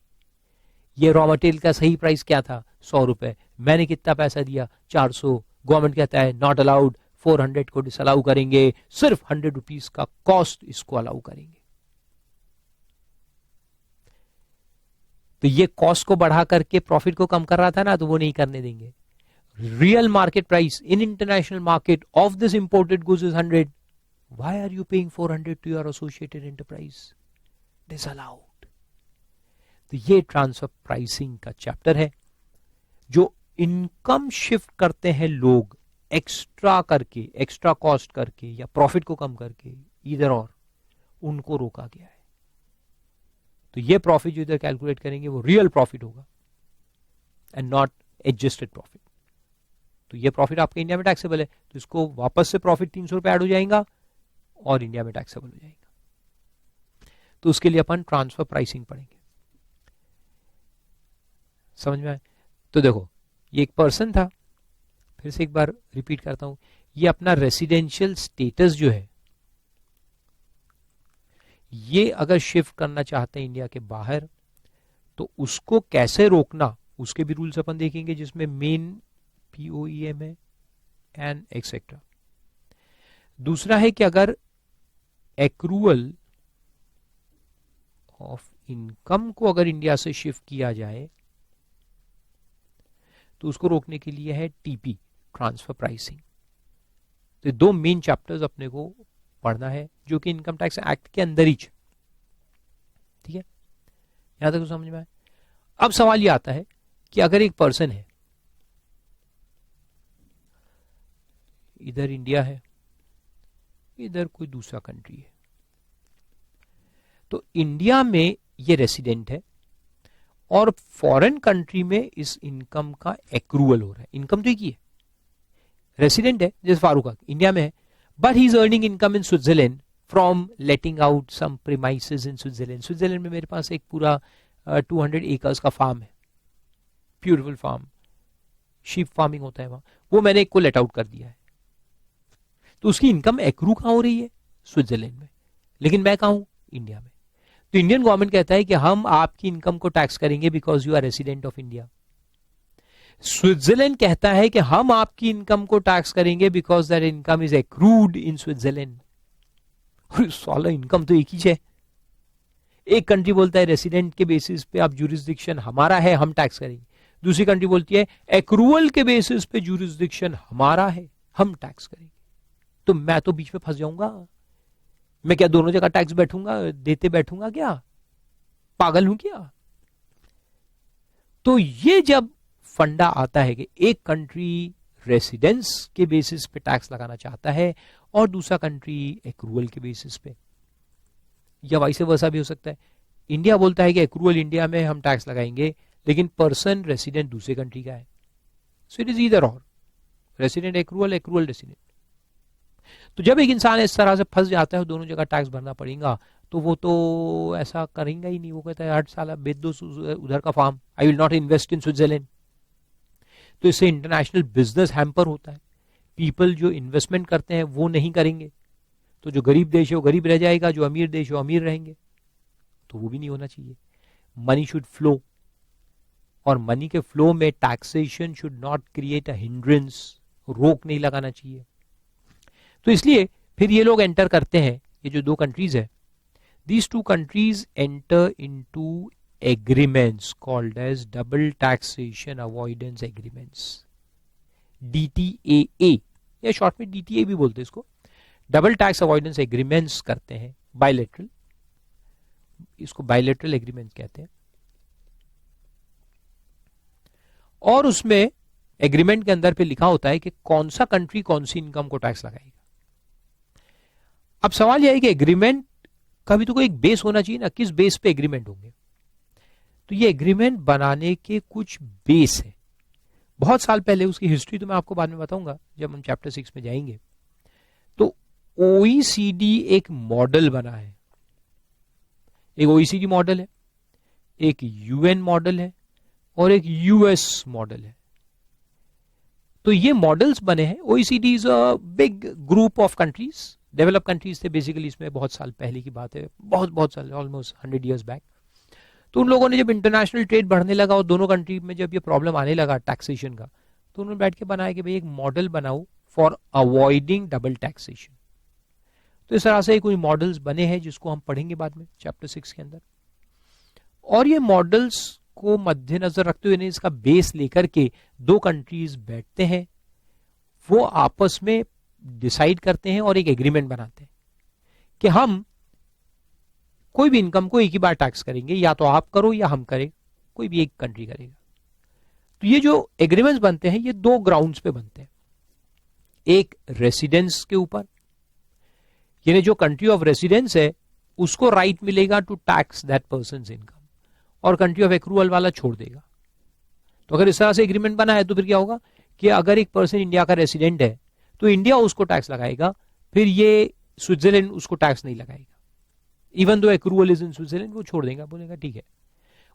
ये रॉ मटेरियल का सही प्राइस क्या था, 100 रुपए, मैंने कितना पैसा दिया, 400, गवर्नमेंट कहता है नॉट अलाउड, 400 को डिसअलाउ करेंगे, सिर्फ 100 रुपीज का कॉस्ट इसको अलाउ करेंगे। तो ये कॉस्ट को बढ़ा करके प्रॉफिट को कम कर रहा था ना, तो वो नहीं करने देंगे। Real market price in international market of this imported goods is 100, why are you paying 400 to your associated enterprise, disallowed. तो ये ट्रांसफर प्राइसिंग का चैप्टर है। जो इनकम शिफ्ट करते हैं लोग एक्स्ट्रा करके, एक्स्ट्रा कॉस्ट करके या प्रॉफिट को कम करके, इधर और, उनको रोका गया है। तो ये प्रॉफिट जो इधर कैलकुलेट करेंगे वो रियल प्रॉफिट होगा एंड नॉट एडजस्टेड प्रॉफिट। तो ये प्रॉफिट आपके इंडिया में टैक्सेबल है, तो इसको वापस से प्रॉफिट 300 रुपए ऐड हो जाएगा और इंडिया में टैक्सेबल हो जाएगा। तो उसके लिए अपन ट्रांसफर प्राइसिंग पढ़ेंगे। समझ में आए? तो देखो, ये एक पर्सन था, फिर से एक बार रिपीट करता हूं, ये अपना रेसिडेंशियल स्टेटस जो है ये अगर शिफ्ट करना चाहते हैं इंडिया के बाहर, तो उसको कैसे रोकना, उसके भी रूल्स अपन देखेंगे, जिसमें मेन POEM है एंड एक्सेट्रा। दूसरा है कि अगर एक्रूअल ऑफ इनकम को अगर इंडिया से शिफ्ट किया जाए तो उसको रोकने के लिए है TP, ट्रांसफर प्राइसिंग। तो दो मेन चैप्टर्स अपने को पढ़ना है जो कि इनकम टैक्स एक्ट के अंदर ही, ठीक है? यहां तक तो समझ में आए। अब सवाल यह आता है कि अगर एक पर्सन है, इधर इंडिया है, इधर कोई दूसरा कंट्री है, तो इंडिया में ये रेसिडेंट है और फॉरेन कंट्री में इस इनकम का एक्रूअल हो रहा है। इनकम तो एक ही है, रेसिडेंट है, जैसे फारूक हक इंडिया में है, but he is earning income in Switzerland from letting out some premises in Switzerland. Switzerland में मेरे पास एक पूरा 200 एकर्स का फार्म है, ब्यूटीफुल फार्म, शीप फार्मिंग होता है वहां, वो मैंने एक को लेट आउट कर दिया है। तो उसकी इनकम एक्रू कहां हो रही है, स्विट्जरलैंड में, लेकिन मैं कहां हूं, इंडिया में। तो इंडियन गवर्नमेंट कहता है कि हम आपकी इनकम को टैक्स करेंगे because you are resident of India. Switzerland कहता है कि हम आपकी इनकम को टैक्स करेंगे because that income is accrued in Switzerland. साला इनकम तो एक ही है। एक कंट्री बोलता है रेसिडेंट के बेसिस पे आप जुरिस्डिक्शन हमारा है, हम टैक्स करेंगे। दूसरी कंट्री बोलती है एक्रूअल के बेसिस पे जुरिस्डिक्शन हमारा है, हम टैक्स करेंगे। तो मैं तो बीच में फंस जाऊंगा। मैं क्या दोनों जगह टैक्स बैठूंगा, देते बैठूंगा क्या? पागल हूं क्या? तो ये जब फंडा आता है कि एक कंट्री रेसिडेंस के बेसिस पे टैक्स लगाना चाहता है और दूसरा कंट्री एक्रूअल के बेसिस पे, या वाइस वर्सा भी हो सकता है। इंडिया बोलता है कि एक्रूअल इंडिया में हम टैक्स लगाएंगे, लेकिन पर्सन रेसिडेंट दूसरे कंट्री का है, सो इट इज ईदर और, रेसिडेंट एक्रूअल, एक्रूअल रेसिडेंट। तो जब एक इंसान इस तरह से फंस जाता है दोनों जगह टैक्स भरना पड़ेगा, तो वो तो ऐसा करेंगे ही नहीं। वो कहता है 8 साल बेच दो उधर का farm, I will not invest in Switzerland. तो इससे इंटरनेशनल बिजनेस हैम्पर होता है, पीपल जो इन्वेस्टमेंट करते हैं वो नहीं करेंगे, तो जो गरीब देश है वो गरीब रह जाएगा, जो अमीर देश है वो अमीर रहेंगे। तो वो भी नहीं होना चाहिए। मनी शुड फ्लो, और मनी के फ्लो में taxation should not create a hindrance, रोक नहीं लगाना चाहिए। तो इसलिए फिर ये लोग एंटर करते हैं, ये जो दो कंट्रीज है, these two countries enter into agreements called as double taxation avoidance agreements, DTAA, या शॉर्ट में DTA भी बोलते हैं इसको। डबल टैक्स अवॉइडेंस एग्रीमेंट्स करते हैं, बायलैटरल, इसको बायलैटरल एग्रीमेंट कहते हैं। और उसमें एग्रीमेंट के अंदर पे लिखा होता है कि कौन सा कंट्री कौन सी इनकम को टैक्स लगाएगा। अब सवाल यह है कि एग्रीमेंट का भी तो कोई एक बेस होना चाहिए ना, किस बेस पे एग्रीमेंट होंगे। तो ये एग्रीमेंट बनाने के कुछ बेस है। बहुत साल पहले, उसकी हिस्ट्री तो मैं आपको बाद में बताऊंगा जब हम चैप्टर 6 में जाएंगे। तो ओईसीडी एक मॉडल बना है, एक ओईसीडी मॉडल है, एक यूएन मॉडल है और एक यूएस मॉडल है। तो ये मॉडल्स बने हैं। OECD is a big group of countries, develop countries थे बेसिकली इसमें, बहुत साल पहले की बात है, बहुत साल, ऑलमोस्ट 100 years बैक। तो उन लोगों ने जब इंटरनेशनल ट्रेड बढ़ने लगा और दोनों कंट्री में जब ये प्रॉब्लम आने लगा टैक्सेशन का, तो उन्होंने बैठ के बनाया कि भाई एक मॉडल बनाओ फॉर अवॉइडिंग डबल टैक्सेशन। तो इस तरह से कोई मॉडल्स बने हैं जिसको हम पढ़ेंगे बाद में चैप्टर 6 के अंदर। और ये मॉडल्स को मद्देनजर रखते हुए, इसका बेस लेकर के दो कंट्रीज बैठते हैं, वो आपस में डिसाइड करते हैं और एक एग्रीमेंट बनाते हैं कि हम कोई भी इनकम को एक ही बार टैक्स करेंगे, या तो आप करो या हम करें, कोई भी एक कंट्री करेगा। तो ये जो एग्रीमेंट्स बनते हैं ये दो ग्राउंड्स पे बनते हैं। एक रेसिडेंस के ऊपर, यानी जो कंट्री ऑफ रेसिडेंस है उसको राइट मिलेगा to tax that persons income, और कंट्री ऑफ एक्रूअल वाला छोड़ देगा। तो अगर इस तरह से एग्रीमेंट बना है तो फिर क्या होगा कि अगर एक पर्सन इंडिया का रेसिडेंट है तो इंडिया उसको टैक्स लगाएगा, फिर ये स्विट्जरलैंड उसको टैक्स नहीं लगाएगा। Even though accrual is in Switzerland, वो छोड़ देगा, बोलेगा ठीक है।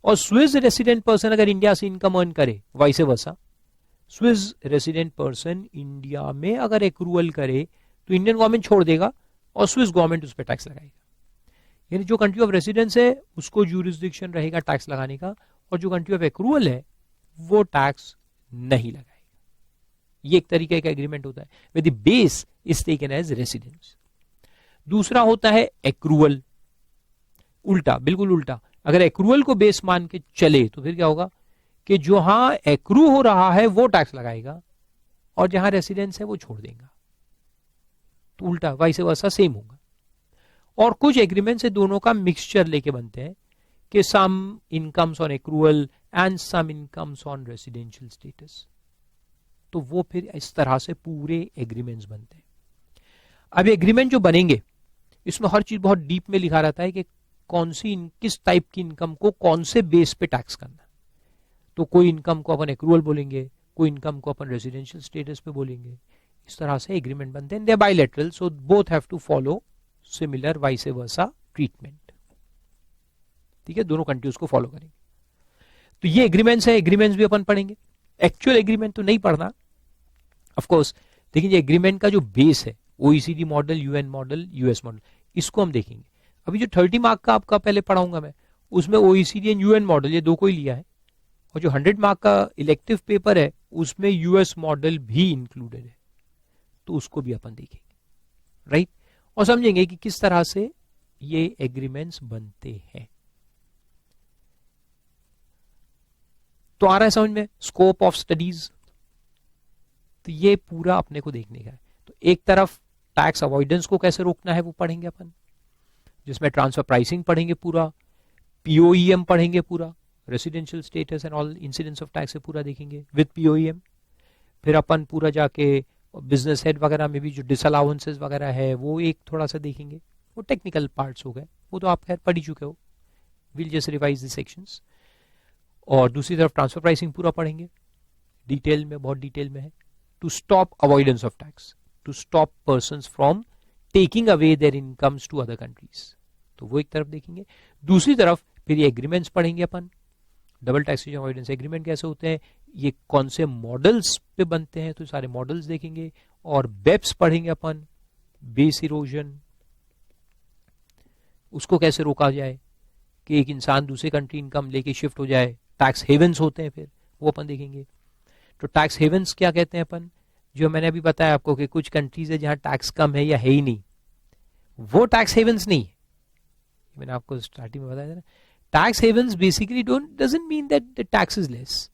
और स्विस रेसिडेंट पर्सन अगर इंडिया से इनकम अर्न करे, vice versa, Swiss resident person India में अगर एक्रूअल करे तो इंडियन गवर्नमेंट छोड़ देगा और स्विस गवर्नमेंट उस पर टैक्स लगाएगा। यानी जो कंट्री ऑफ रेसिडेंस है उसको ज्यूरिसडिक्शन रहेगा टैक्स लगाने का, और जो कंट्री ऑफ एक्रूअल है वो टैक्स नहीं लगाएगा। ये एक तरीके का एग्रीमेंट होता है with the base is taken as residence. दूसरा होता है एक्रूअल, उल्टा, बिल्कुल उल्टा। अगर एक्रूअल को बेस मान के चले तो फिर क्या होगा कि जहां एक्रू हो रहा है वो टैक्स लगाएगा और जहां रेसिडेंस है वो छोड़ देगा। तो उल्टा, वाइस वर्सा सेम होगा। और कुछ एग्रीमेंट से दोनों का मिक्सचर लेके बनते हैं कि some incomes on accrual and some incomes on residential status. तो वो फिर इस तरह से पूरे एग्रीमेंट्स बनते हैं। अब एग्रीमेंट जो बनेंगे इसमें हर चीज बहुत डीप में लिखा रहता है कि कौन सी किस टाइप की इनकम को कौन से बेस पे टैक्स करना। तो कोई इनकम को अपन एक्रूअल बोलेंगे, कोई इनकम को अपन रेसिडेंशियल स्टेटस पे बोलेंगे। इस तरह से एग्रीमेंट बनते हैं। They are bilateral, so both have to follow similar vice versa treatment. ठीक है, दोनों कंट्रीज को फॉलो करेंगे। तो ये एग्रीमेंट्स है, एग्रीमेंट्स भी अपन पढ़ेंगे। एक्चुअल एग्रीमेंट तो नहीं पढ़ना ऑफ कोर्स, लेकिन ये एग्रीमेंट का जो बेस है, OECD model, UN model, US model, इसको हम देखेंगे। अभी जो 30 मार्क का आपका पहले पढ़ाऊंगा मैं, उसमें ओईसीडी एंड यूएन मॉडल ये दो को ही लिया है, और जो 100 मार्क का इलेक्टिव पेपर है उसमें यूएस मॉडल भी इंक्लूडेड है, तो उसको भी अपन देखेंगे, राइट। और समझेंगे कि किस तरह से ये एग्रीमेंट्स बनते हैं। तो आ रहा है समझ में स्कोप ऑफ स्टडीज। तो ये पूरा अपने को देखने का है। तो एक तरफ टैक्स अवॉइडेंस को कैसे रोकना है वो पढ़ेंगे अपन, जिसमें ट्रांसफर प्राइसिंग पढ़ेंगे पूरा, पीओईएम पढ़ेंगे पूरा, residential status and all incidents of tax से पूरा देखेंगे विद पीओईएम। फिर अपन पूरा जाके बिजनेस हेड वगैरह में भी जो डिसअलाउंसेस वगैरह है वो एक थोड़ा सा देखेंगे। वो टेक्निकल पार्ट्स हो गए, वो तो आप खैर पढ़ ही चुके हो, will just revise the sections. और दूसरी तरफ ट्रांसफर प्राइसिंग पूरा पढ़ेंगे डिटेल में, बहुत डिटेल में है, to stop avoidance of tax, to stop persons from taking away their incomes to other countries. तो वो एक तरफ देखेंगे। दूसरी तरफ फिर ये एग्रीमेंट्स पढ़ेंगे अपन, डबल टैक्सेशन अवॉइडेंस एग्रीमेंट कैसे होते हैं, ये कौन से मॉडल्स पे बनते हैं, तो सारे मॉडल्स देखेंगे। और बेप्स पढ़ेंगे अपन, बेस इरोजन, उसको कैसे रोका जाए कि एक इंसान दूसरे कंट्री इनकम लेके शिफ्ट हो जाए। टैक्स हेवंस होते हैं, फिर वो अपन देखेंगे। तो टैक्स हेवंस क्या कहते हैं अपन, जो मैंने अभी बताया आपको कि कुछ कंट्रीज है जहां टैक्स कम है या है ही नहीं, वो टैक्स हेवंस नहीं है। मैंने आपको स्टार्टिंग में बताया था ना, tax havens basically doesn't mean that the tax is less.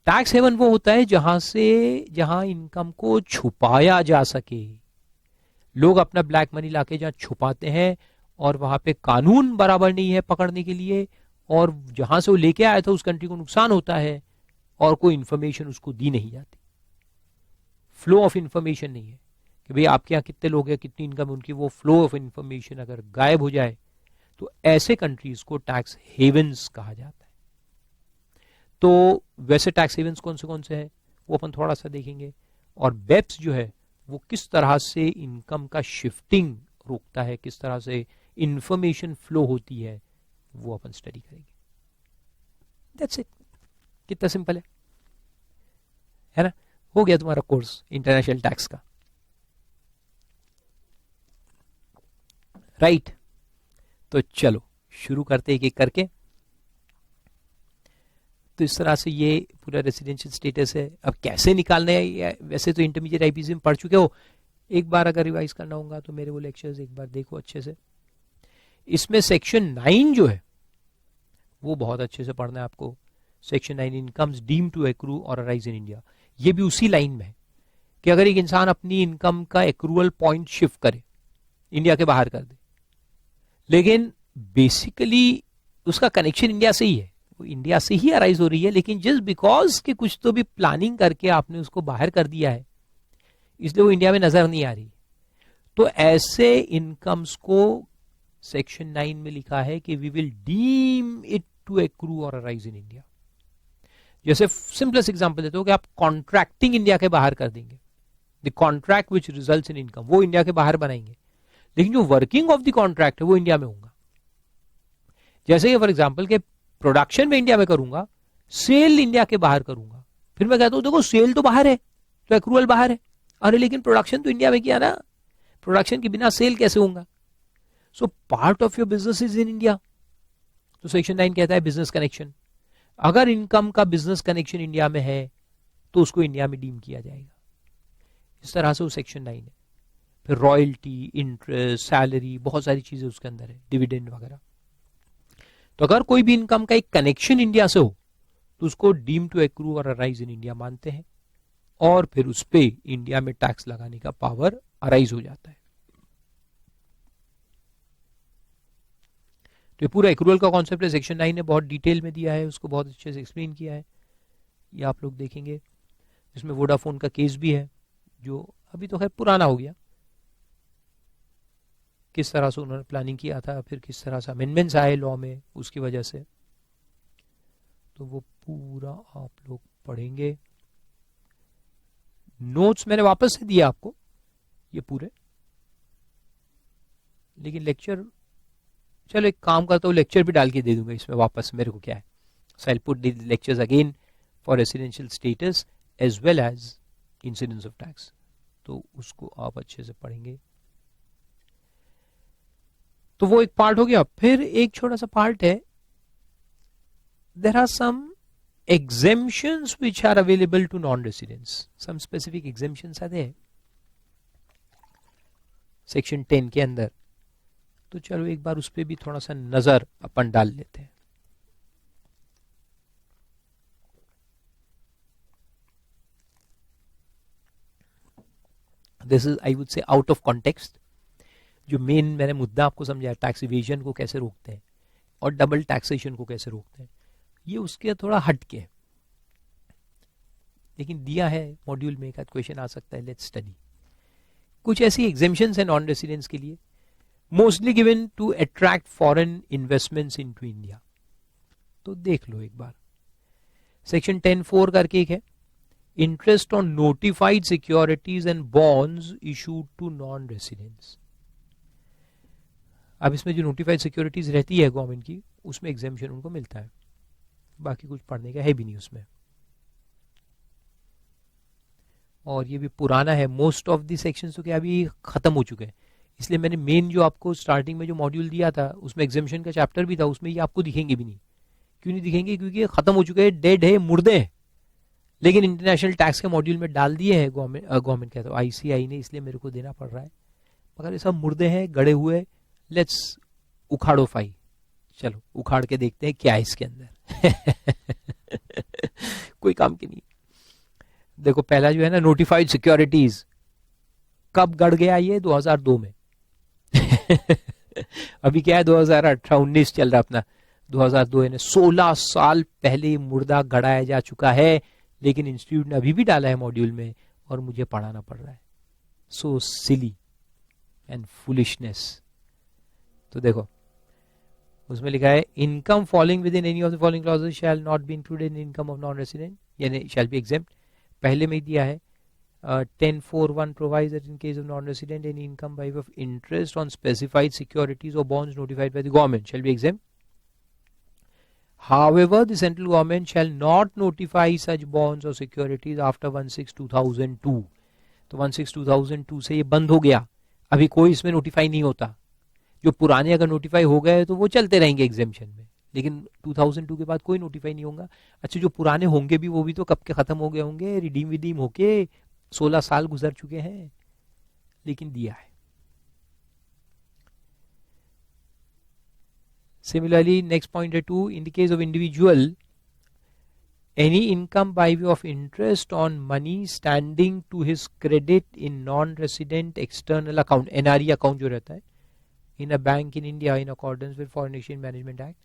Tax haven वो होता है जहां इनकम को छुपाया जा सके। लोग अपना ब्लैक मनी लाके जहां छुपाते हैं और वहां पे कानून बराबर नहीं है पकड़ने के लिए, और जहां से वो लेके आया था उस कंट्री को नुकसान होता है और कोई इंफॉर्मेशन उसको दी नहीं जाती, फ्लो ऑफ इंफॉर्मेशन नहीं है कि भाई आपके यहाँ कितने लोग हैं, कितनी इनकम है उनकी, वो फ्लो ऑफ इंफॉर्मेशन अगर गायब हो जाए तो ऐसे कंट्रीज को टैक्स हेवंस कहा जाता है। तो वैसे टैक्स हेवंस कौन से हैं वो अपन थोड़ा सा देखेंगे, और बेप्स जो है वो किस तरह से इनकम का शिफ्टिंग रोकता है, किस तरह से इंफॉर्मेशन फ्लो होती है, वो अपन स्टडी करेंगे। That's it. कितना सिंपल है ना? हो गया तुम्हारा कोर्स इंटरनेशनल टैक्स का, राइट? तो चलो शुरू करते एक एक करके। तो इस तरह से ये पूरा रेसिडेंशियल स्टेटस है। अब कैसे निकालना है, वैसे तो इंटरमीडिएट आईपीसी में पढ़ चुके हो, एक बार अगर रिवाइज करना होगा तो मेरे वो लेक्चर्स एक बार देखो अच्छे से। इसमें सेक्शन 9 जो है वो बहुत अच्छे से पढ़ना है आपको। Section 9 incomes deemed to accrue और अराइज इन इंडिया, ये भी उसी लाइन में है कि अगर एक इंसान अपनी इनकम का एक्रूअल पॉइंट शिफ्ट करे, इंडिया के बाहर कर दे, लेकिन बेसिकली उसका कनेक्शन इंडिया से ही है, वो इंडिया से ही अराइज हो रही है, लेकिन जस्ट बिकॉज कि कुछ तो भी प्लानिंग करके आपने उसको बाहर कर दिया है, इसलिए वो इंडिया में नजर नहीं आ रही। तो ऐसे इनकम्स को सेक्शन 9 में लिखा है कि we will deem it to accrue और अराइज इन इंडिया। जैसे सिंपलेस्ट एग्जांपल देते हो कि आप कॉन्ट्रैक्टिंग इंडिया के बाहर कर देंगे, the contract which results in income, वो इंडिया के बाहर बनाएंगे, लेकिन जो वर्किंग ऑफ द कॉन्ट्रैक्ट है वो इंडिया में होगा। जैसे फॉर एग्जांपल के प्रोडक्शन में इंडिया में करूंगा, सेल इंडिया के बाहर करूंगा, फिर मैं कहता हूं देखो सेल तो बाहर है तो एक्रूअल बाहर है, अरे लेकिन प्रोडक्शन तो इंडिया में किया ना, प्रोडक्शन के बिना सेल कैसे होगा? So part of your business is in India. तो सेक्शन 9 कहता है बिजनेस कनेक्शन, अगर इनकम का बिजनेस कनेक्शन इंडिया में है तो उसको इंडिया में डीम किया जाएगा। इस तरह से वो सेक्शन 9 है। फिर रॉयल्टी, इंटरेस्ट, सैलरी, बहुत सारी चीजें उसके अंदर है, डिविडेंड वगैरह। तो अगर कोई भी इनकम का एक कनेक्शन इंडिया से हो तो उसको डीम टू एक्रू और अराइज इन इंडिया मानते हैं, और फिर उस पे इंडिया में टैक्स लगाने का पावर अराइज हो जाता है। तो ये पूरा एक्रूअल का कॉन्सेप्ट है, सेक्शन 9 ने बहुत डिटेल में दिया है, उसको बहुत अच्छे से एक्सप्लेन किया है, ये आप लोग देखेंगे। इसमें वोडाफोन का केस भी है जो अभी तो खैर पुराना हो गया, किस तरह से उन्होंने प्लानिंग किया था, फिर किस तरह से अमेंडमेंट्स आए लॉ में उसकी वजह से, तो वो पूरा आप लोग पढ़ेंगे। नोट्स मैंने वापस से दिया आपको ये पूरे, लेकिन लेक्चर, चलो एक काम करता हूँ लेक्चर भी डाल के दे दूंगा इसमें वापस, मेरे को क्या है, so I will put the lectures again for residential status as well as incidence of tax, तो उसको आप अच्छे से पढ़ेंगे। तो वो एक पार्ट हो गया। फिर एक छोटा सा पार्ट है, there are some exemptions which are available to non-residents, some specific exemptions are there section 10 के अंदर। तो चलो एक बार उस पर भी थोड़ा सा नजर अपन डाल लेते हैं। This is I would say out of context. जो मेन मैंने मुद्दा आपको समझाया, टैक्स इवेजन को कैसे रोकते हैं और डबल टैक्सेशन को कैसे रोकते हैं, ये उसके थोड़ा हट के है, लेकिन दिया है मॉड्यूल में, एक आध क्वेश्चन आ सकता है, लेट्स स्टडी। कुछ ऐसी एग्जेम्पशंस हैं नॉन रेसिडेंट्स के लिए, mostly given to attract foreign investments into India. तो देख लो एक बार, सेक्शन 10(4) करके एक है, interest on notified securities and bonds issued to non residents. अब इसमें जो नोटिफाइड सिक्योरिटीज रहती है गवर्नमेंट की, उसमें एग्जेम्पशन उनको मिलता है, बाकी कुछ पढ़ने का है भी नहीं उसमें, और ये भी पुराना है। मोस्ट ऑफ दी सेक्शंस तो क्या अभी खत्म हो चुके हैं, इसलिए मैंने मेन जो आपको स्टार्टिंग में जो मॉड्यूल दिया था उसमें एग्जेम्पशन का चैप्टर भी था, उसमें ये आपको दिखेंगे भी नहीं। क्यों नहीं दिखेंगे? क्योंकि खत्म हो चुके हैं, डेड है, मुर्दे हैं। लेकिन इंटरनेशनल टैक्स के मॉड्यूल में डाल दिए हैं गवर्नमेंट कहता है ICAI ने, इसलिए मेरे को देना पड़ रहा है, मगर ये सब मुर्दे हैं, गड़े हुए। लेट्स उखाड़ो फाई, चलो उखाड़ के देखते हैं क्या है इसके अंदर। कोई काम की नहीं। देखो पहला जो है ना, नोटिफाइड सिक्योरिटीज, कब गड़ गया ये? 2002 में। अभी क्या है 2018-19 चल रहा अपना, 2002 यानी 16 साल पहले मुर्दा गड़ाया जा चुका है, लेकिन इंस्टीट्यूट ने अभी भी डाला है मॉड्यूल में और मुझे पढ़ाना पड़ रहा है। सो सिली एंड फुलिशनेस। तो देखो उसमें लिखा है income falling with in any of the following clauses shall not be included in income of non resident, यानी शैल बी एग्जेम्प्ट। पहले में ही दिया है 10.4.1 provides that in case of non-resident any income by way of interest on specified securities or bonds notified by the government shall be exempt. However, the central government shall not notify such bonds or securities after 1/6/2002. तो 1/6/2002 से ये बंद हो गया, अभी कोई इसमें notify नहीं होता। जो पुराने अगर नोटिफाई हो गए तो वो चलते रहेंगे एग्जेम्पशन में, लेकिन 2002 के बाद कोई नोटिफाई नहीं होगा। अच्छा जो पुराने होंगे भी वो भी तो कब के खत्म हो गए होंगे, रिडीम विडीम होके 16 साल गुजर चुके हैं, लेकिन दिया है। Similarly, next point 2, in the case of individual, any income by way of interest on money standing to his credit in non-resident external account, NRE account जो रहता है, in a bank in India in accordance with Foreign Exchange Management Act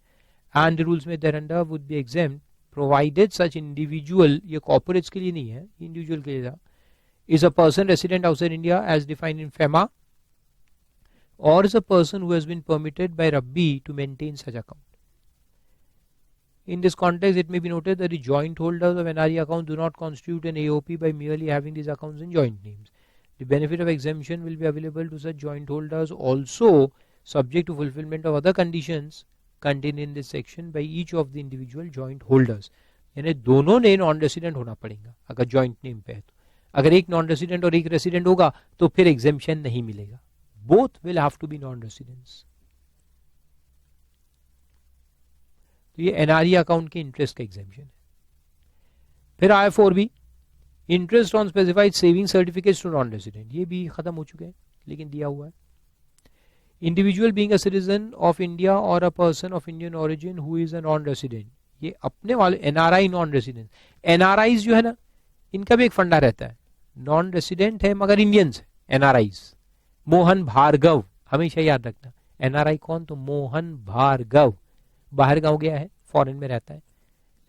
and the rules made thereunder would be exempt provided such individual, ये corporates के लिए नहीं है, individual के लिए था, is a person resident outside India as defined in FEMA or is a person who has been permitted by Rabbi to maintain such account. In this context, it may be noted that the joint holders of NRE accounts do not constitute an AOP by merely having these accounts in joint names. The benefit of exemption will be available to such joint holders also subject to fulfillment of other conditions contained in this section by each of the individual joint holders. यानी दोनों ने non resident होना पड़ेगा अगर joint name पे है तो। अगर एक नॉन रेसिडेंट और एक रेसिडेंट होगा तो फिर एग्जेम्पशन नहीं मिलेगा। Both will have to be non residents. तो ये एनआरई अकाउंट के इंटरेस्ट का एग्जेम्पशन है। फिर आया 4B, interest on specified saving certificates to non resident, ये भी खत्म हो चुके हैं लेकिन दिया हुआ है। Individual being a citizen of India और a person of Indian origin who is a non resident, ये अपने वाले एनआरआई नॉन रेसिडेंट। एनआरआईज जो है ना, इनका भी एक फंडा रहता है, नॉन रेसिडेंट है मगर इंडियंस है एनआरआईज। मोहन भार्गव, हमेशा याद रखना, एनआरआई कौन, तो मोहन भार्गव, बाहर गांव गया है, फॉरेन में रहता है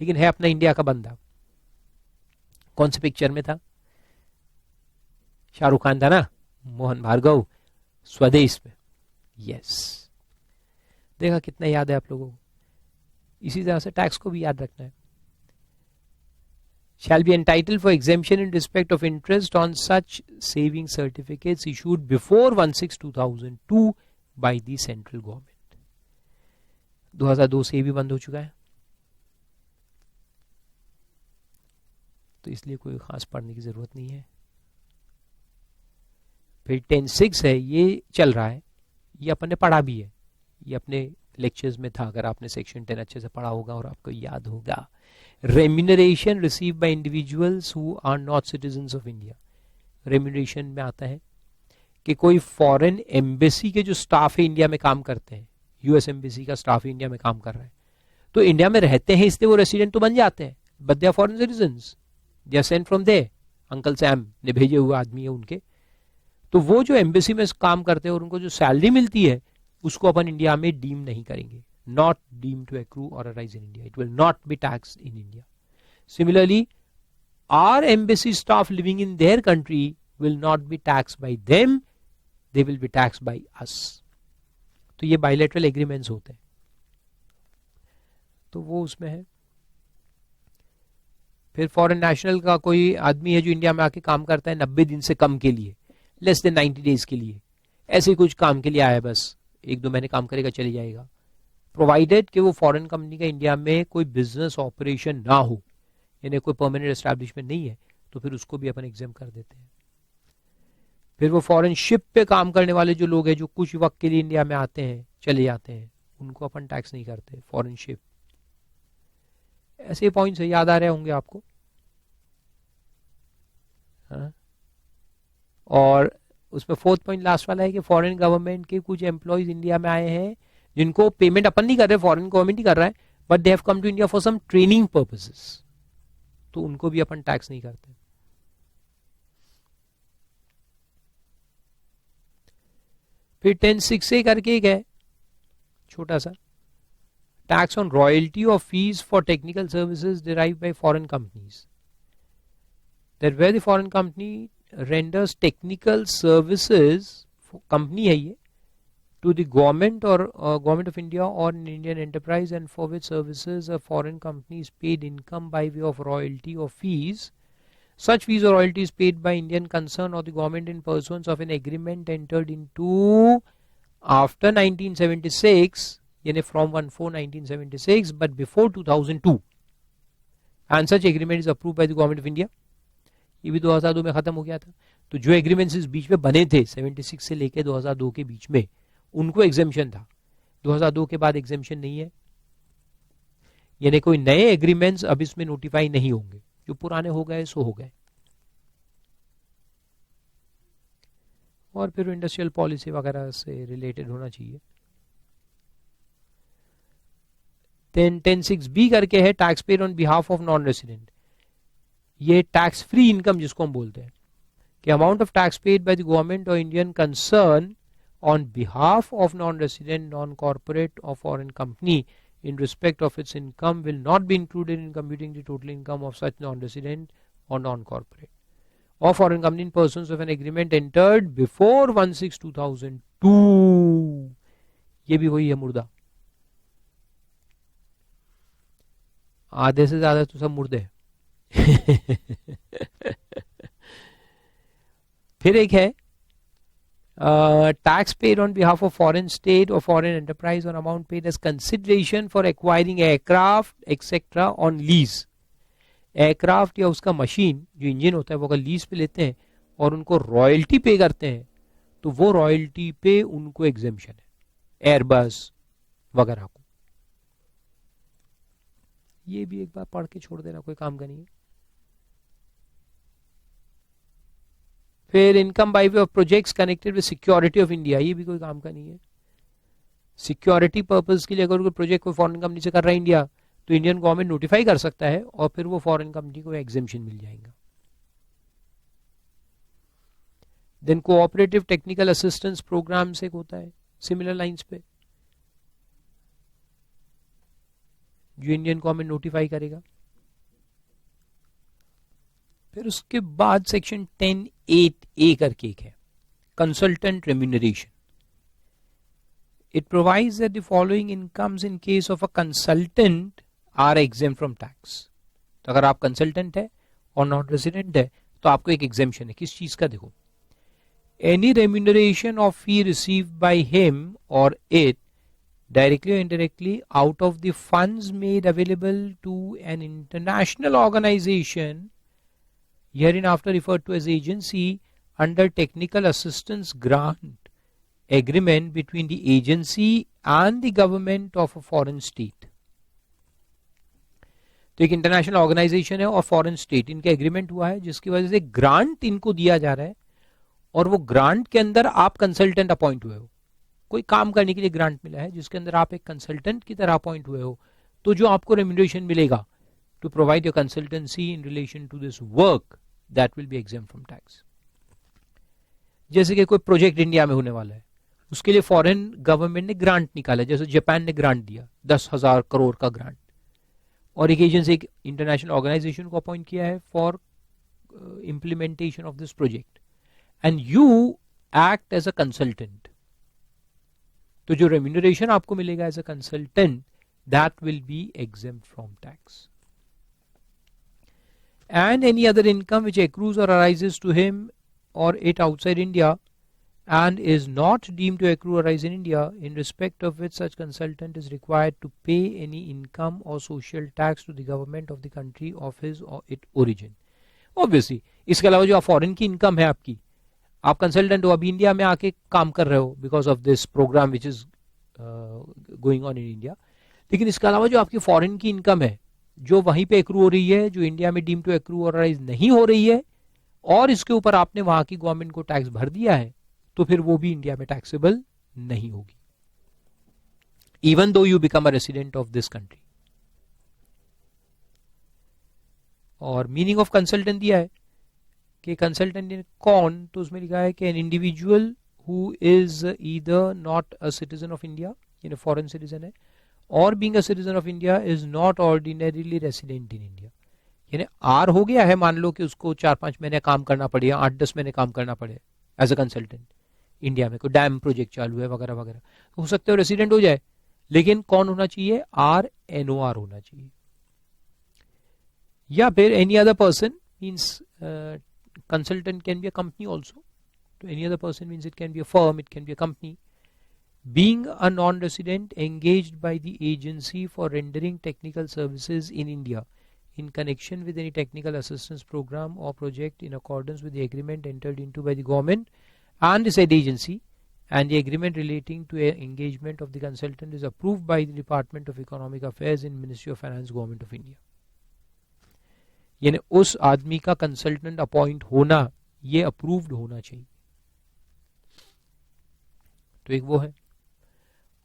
लेकिन है अपना इंडिया का बंदा। कौन से पिक्चर में था, शाहरुख खान था ना, मोहन भार्गव स्वदेश में। यस, देखा कितना याद है आप लोगों को। इसी तरह से टैक्स को भी याद रखना है। shall be entitled for exemption in respect of interest on such saving certificates issued before 1/6/2002 by the central government. 2002 से भी बंद हो चुका है तो इसलिए कोई खास पढ़ने की जरूरत नहीं है। फिर 10.6 है, ये चल रहा है, ये अपन ने पढ़ा भी है, ये अपने लेक्चर्स में था, अगर आपने सेक्शन 10 अच्छे से पढ़ा होगा और आपको याद होगा। Remuneration received by individuals who are not citizens of India. Remuneration में आता है कि कोई फॉरेन एम्बेसी के जो स्टाफ है इंडिया में काम करते हैं, यूएस एम्बेसी का स्टाफ इंडिया में काम कर रहा है, तो इंडिया में रहते हैं इसलिए वो रेसिडेंट तो बन जाते हैं, but they are foreign citizens, they are sent from there, uncle Sam ने भेजे हुए आदमी है उनके। तो वो जो एम्बेसी में काम करते हैं और उनको जो सैलरी मिलती है उसको अपन इंडिया में डीम नहीं करेंगे, not deemed to accrue or arise in India. It will not be taxed in India. Similarly, our embassy staff living in their country will not be taxed by them, they will be taxed by us. तो ये bilateral agreements होते हैं, तो वो उसमें है। फिर foreign national का कोई आदमी है जो इंडिया में आके काम करता है 90 दिन से कम के लिए, लेस देन 90 डेज के लिए, ऐसे कुछ काम के लिए आया, बस 1-2 महीने काम करेगा चले जाएगा, प्रोवाइडेड कि वो फॉरेन कंपनी का इंडिया में कोई बिजनेस ऑपरेशन ना हो, यानी कोई परमानेंट एस्टैब्लिशमेंट नहीं है, तो फिर उसको भी अपन एग्जाम कर देते हैं। फिर वो फॉरेन शिप पे काम करने वाले जो लोग हैं जो कुछ वक्त के लिए इंडिया में आते हैं चले जाते हैं, उनको अपन टैक्स नहीं करते, फॉरेन शिप। ऐसे पॉइंट्स याद आ रहे होंगे आपको। हाँ? और उसमें 4th पॉइंट लास्ट वाला है कि फॉरेन गवर्नमेंट के कुछ एम्प्लॉयज इंडिया में आए हैं जिनको पेमेंट अपन नहीं कर रहे, फॉरेन गवर्नमेंट ही कर रहा है, but they have come to India for some training purposes, तो उनको भी अपन टैक्स नहीं करते। फिर 10.6A करके एक है छोटा सा, टैक्स ऑन रॉयल्टी और fees for technical services derived by foreign companies, that where the foreign company renders technical services, company है ये, to the government or government of India or an Indian enterprise, and for which services a foreign company is paid income by way of royalty or fees. Such fees or royalties paid by Indian concern or the government in pursuance of an agreement entered into after 1976, yani from 1/4/1976 but before 2002, and such agreement is approved by the government of India. ये भी 2002 में खत्म हो गया था. तो जो agreements इस बीच में बने थे 76 से लेके 2002 के बीच में, उनको एग्जेम्पशन था. 2002 के बाद एग्जेम्पशन नहीं है, यानी कोई नए एग्रीमेंट्स अब इसमें नोटिफाई नहीं होंगे, जो पुराने हो गए सो हो गए. और फिर इंडस्ट्रियल पॉलिसी वगैरह से रिलेटेड होना चाहिए. देन 10(6)(b) करके है tax paid on behalf of non resident. ये टैक्स फ्री इनकम जिसको हम बोलते हैं, कि amount of tax paid by the government और Indian concern on behalf of non-resident, non-corporate or foreign company in respect of its income will not be included in computing the total income of such non-resident or non-corporate or foreign company in persons of an agreement entered before 1/6/2002. ये भी वही है मुर्दा, आधे से ज्यादा तो सब मुर्दे हैं. फिर एक है tax paid on behalf of foreign state or foreign enterprise on amount paid as consideration for acquiring aircraft etc. on lease. Aircraft या उसका मशीन जो इंजन होता है वो अगर लीज पे लेते हैं और उनको रॉयल्टी पे करते हैं तो वो रॉयल्टी पे उनको एग्जेम्पशन है, एयरबस वगैरह को. ये भी एक बार पढ़ के छोड़ देना, कोई काम का नहीं है. फिर income by way of projects connected with security of India, ये भी कोई काम का नहीं है. सिक्योरिटी पर्पस के लिए अगर कोई प्रोजेक्ट कोई फॉरेन कंपनी से कर रहा है इंडिया, तो इंडियन गवर्नमेंट नोटिफाई कर सकता है और फिर वो फॉरेन कंपनी को एग्जेम्पशन मिल जाएगा. Then cooperative technical assistance programme से होता है सिमिलर लाइंस पे, जो इंडियन गवर्नमेंट नोटिफाई करेगा. फिर उसके बाद सेक्शन 10(8)(a) करके एक है consultant remuneration. It provides that the following incomes in case of a consultant are exempt from tax. तो अगर आप कंसल्टेंट है और नॉन रेजिडेंट है तो आपको एक एग्जेम्पशन है. किस चीज का? देखो, any remuneration of fee received by him or it directly or indirectly out of the funds made available to an international organization hereinafter referred to as agency under technical assistance grant agreement between the agency and the government of a foreign state. तो एक international organisation है और foreign state, इनका agreement हुआ है जिसकी वजह से ग्रांट इनको दिया जा रहा है और वो ग्रांट के अंदर आप कंसल्टेंट अपॉइंट हुए हो. कोई काम करने के लिए ग्रांट मिला है जिसके अंदर आप एक कंसल्टेंट की तरह अपॉइंट हुए हो, तो जो आपको रेम्यूनरेशन मिलेगा to provide your consultancy in relation to this work, that will be exempt from tax. जैसे कि कोई प्रोजेक्ट इंडिया में होने वाला है, उसके लिए फॉरेन गवर्नमेंट ने ग्रांट निकाला, जैसे जापान ने ग्रांट दिया 10,000 करोड़ का ग्रांट, और एक एजेंसी एक इंटरनेशनल ऑर्गेनाइजेशन को अपॉइंट किया है for implementation of this project, and you act as a consultant. तो जो रेम्यूनरेशन आपको मिलेगा as a consultant, that will be exempt from tax. And any other income which accrues और arises to him or it outside India and is not deemed to accrue or arise in India, in respect of which such consultant is required to pay any income or social tax to the government of the country of his or its origin. Obviously, इसके अलावा जो foreign की income है आपकी, आप consultant हो, अभी India में आके काम कर रहे हो because of this program which is going on in India, लेकिन इसके अलावा जो आपकी फॉरेन की इनकम है जो वहीं पे एक्रू हो रही है, जो इंडिया में डीम टू एक्रू और राइज नहीं हो रही है, और इसके ऊपर आपने वहां की गवर्नमेंट को टैक्स भर दिया है, तो फिर वो भी इंडिया में टैक्सेबल नहीं होगी, even though you become a resident of this country. और मीनिंग ऑफ कंसल्टेंट दिया है कि कंसल्टेंट कौन, तो उसमें लिखा है कि an individual who is either not a citizen of India, यानी फॉरेन सिटीजन है, और being a citizen of India is not ordinarily resident in India. यानी आर हो गया है, मान लो कि उसको 4-5 महीने काम करना पड़े या 8-10 महीने काम करना पड़े एज अ कंसल्टेंट, इंडिया में कोई डैम प्रोजेक्ट चालू है वगैरह वगैरह, तो हो सकता है रेसिडेंट हो जाए, लेकिन कौन होना चाहिए, RNOR होना चाहिए। या फिर any other person means consultant can be a company also. To any other person means it can be a firm, it can be a company. Being a non-resident engaged by the agency for rendering technical services in India in connection with any technical assistance program or project in accordance with the agreement entered into by the government and the said agency, and the agreement relating to engagement of the consultant is approved by the Department of Economic Affairs in Ministry of Finance, Government of India. यानी उस आदमी का consultant appoint होना ये approved होना चाहिए। तो एक वो है,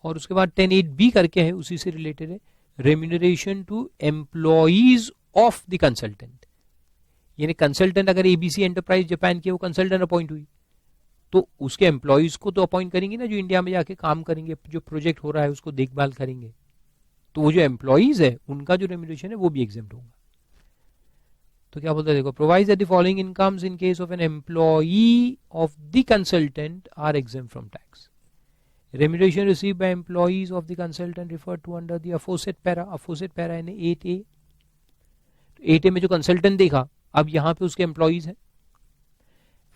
और उसके बाद 10(8)B करके है, उसी से रिलेटेड है, remuneration to employees of the consultant. यानी कंसल्टेंट अगर ABC एंटरप्राइज जापान की वो कंसल्टेंट अपॉइंट हुई, तो उसके एम्प्लॉइज को तो अपॉइंट करेंगे ना, जो इंडिया में जाके काम करेंगे, जो प्रोजेक्ट हो रहा है उसको देखभाल करेंगे, तो वो जो एम्प्लॉइज है उनका जो रेम्यूनरेशन है वो भी एग्जेम्प्ट होगा। तो क्या बोलते हैं, देखो, provides that the following incomes in case of an employee of the consultant are exempt from tax. Remuneration received by employees of the consultant referred to under the aforesaid para, aforesaid para यानी 8A। 8A में जो consultant देखा, अब यहाँ पे उसके employees हैं।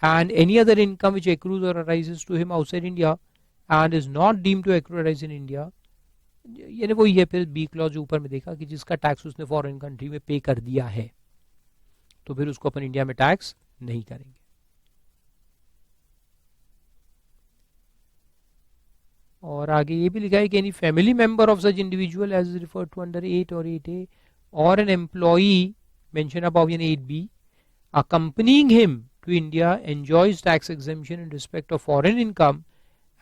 And any other income which accrues or arises to him outside India and is not deemed to accrue or arise in India, यानी वही है फिर B क्लॉज जो ऊपर में देखा कि जिसका टैक्स उसने फॉरेन कंट्री में पे कर दिया है, तो फिर उसको अपन इंडिया में टैक्स नहीं करेंगे। और आगे ये भी लिखा है कि any family member of such individual as referred to under 8 और 8A और एन एम्प्लॉई मेंशन अबव यानी 8B accompanying him to India enjoys tax exemption in respect of foreign income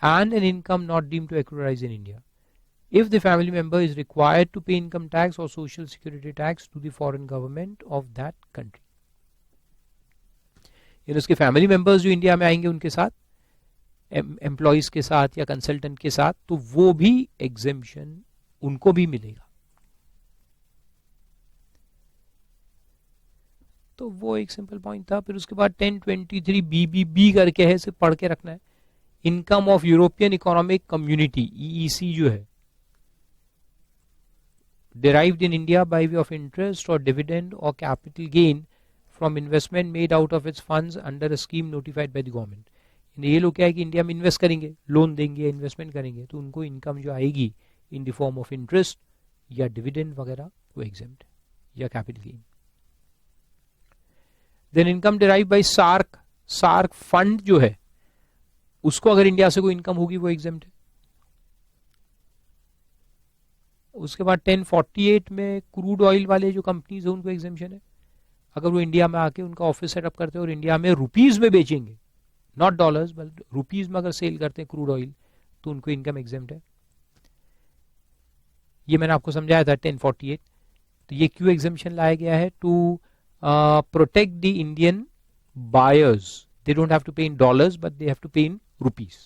and an income not deemed to accrue in India if the family member is required to pay income tax or social security tax to the foreign government of that country। यानी उसके family members जो India में आएंगे उनके साथ, employees के साथ या कंसल्टेंट के साथ, तो वो भी एग्जेम्पशन उनको भी मिलेगा। तो वो एक सिंपल पॉइंट था। फिर उसके बाद 1023BBB करके है, सिर्फ पढ़ के रखना है। Income of European economic community EEC जो है, derived in India by way of interest or dividend or capital gain from investment made out of its funds under a scheme notified by the government। ये लोग क्या है कि India में invest करेंगे, loan देंगे, इन्वेस्टमेंट करेंगे, तो उनको इनकम जो आएगी in the form of interest या डिविडेंड वगैरह वो एग्जेम्प्ट या capital gain. Then income derive by SAARC fund जो है, उसको अगर इंडिया से कोई इनकम होगी वो एग्जेम्प्ट है। उसके बाद 1048 में क्रूड ऑयल वाले जो कंपनीज है उनको एग्जेम्पशन है। अगर वो इंडिया में आके उनका ऑफिस सेटअप करते हैं और इंडिया में रुपीज में बेचेंगे, नॉट डॉलर्स बट रुपीज में अगर सेल करते हैं क्रूड ऑयल, तो उनको इनकम एग्जेम्प्ट है। ये मैंने आपको समझाया था 1048। तो ये क्यों एग्जेम्पशन लाया गया है, to protect the Indian buyers, they don't have to pay in dollars but they have to pay in rupees.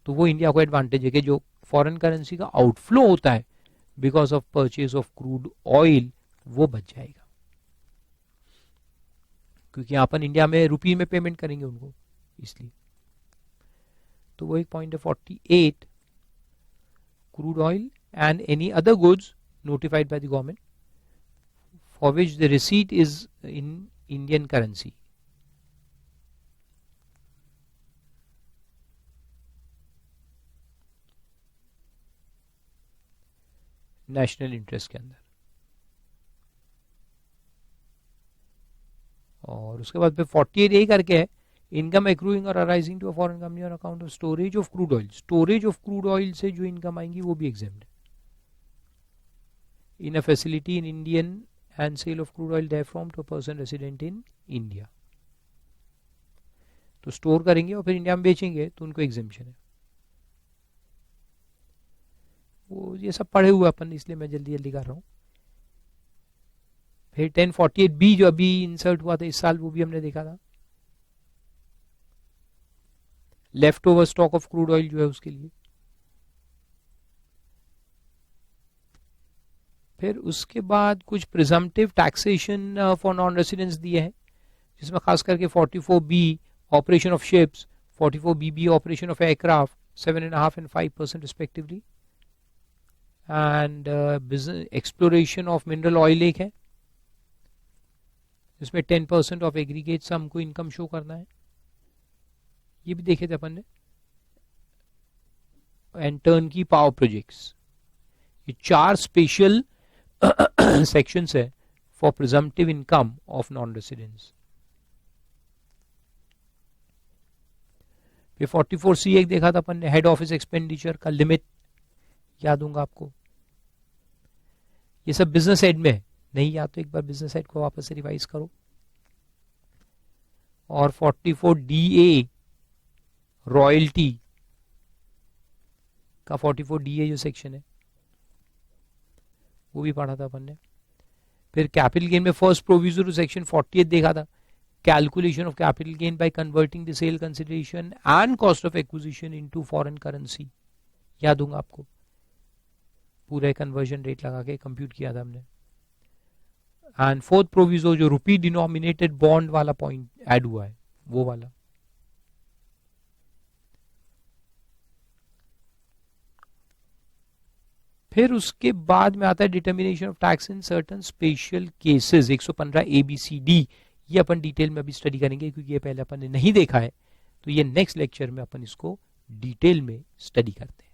तो वो इंडिया को एडवांटेज है कि जो फॉरेन करेंसी का आउटफ्लो होता है because of purchase of crude oil वो बच जाएगा, क्योंकि अपन इंडिया में रुपी में पेमेंट करेंगे उनको, इसलिए। तो वो एक पॉइंट है 48, crude oil and any other goods notified by the government for which the receipt is in Indian currency. National interest के अंदर। और उसके बाद फिर 48A करके है, इनकम एक्रूइंग और arising to a foreign company on account of storage of crude oil. Storage of crude oil से जो इनकम आएंगी वो भी एग्जेम्प्ट है। In a facility in Indian and sale of crude oil देयरफ्रॉम to a person resident in India. तो store करेंगे और फिर इंडिया में बेचेंगे तो उनको एग्जेम्पशन है। वो ये सब पढ़े हुए अपन, इसलिए मैं जल्दी जल्दी कर रहा हूँ। फिर 1048B जो अभी इंसर्ट हुआ था इस साल, वो भी हमने देखा था, left over stock of crude oil जो है उसके लिए। फिर उसके बाद कुछ presumptive taxation for non residents दिए हैं, जिसमें खास करके 44B operation of ships, 44BB operation of aircraft 7.5 and 5% respectively, and business exploration of mineral oil एक है, जिसमें 10% ऑफ एग्रीगेट से हमको इनकम शो करना है, ये भी देखे थे अपन ने, एंड टर्न की पावर प्रोजेक्ट्स। ये 4 स्पेशल सेक्शंस है for presumptive income of non residents. फिर 44C एक देखा था अपन ने, हेड ऑफिस एक्सपेंडिचर का लिमिट याद होगा आपको। ये सब बिजनेस हेड में है, नहीं याद तो एक बार बिजनेस हेड को वापस से रिवाइज करो। और 44DA रॉयल्टी का 44DA जो सेक्शन है वो भी पढ़ा था अपन ने। फिर कैपिटल गेन में फर्स्ट प्रोविजन सेक्शन 48 देखा था, calculation of capital gain by converting the sale consideration and cost of acquisition into foreign currency, याद होगा आपको, पूरे कन्वर्जन रेट लगा के कंप्यूट किया था हमने। एंड फोर्थ प्रोविजो जो रुपी डिनोमिनेटेड बॉन्ड वाला पॉइंट ऐड हुआ है वो वाला। फिर उसके बाद में आता है determination of tax in certain special cases 115 ABCD, ये अपन डिटेल में अभी स्टडी करेंगे क्योंकि ये पहले अपन ने नहीं देखा है, तो ये नेक्स्ट लेक्चर में अपन इसको डिटेल में स्टडी करते हैं।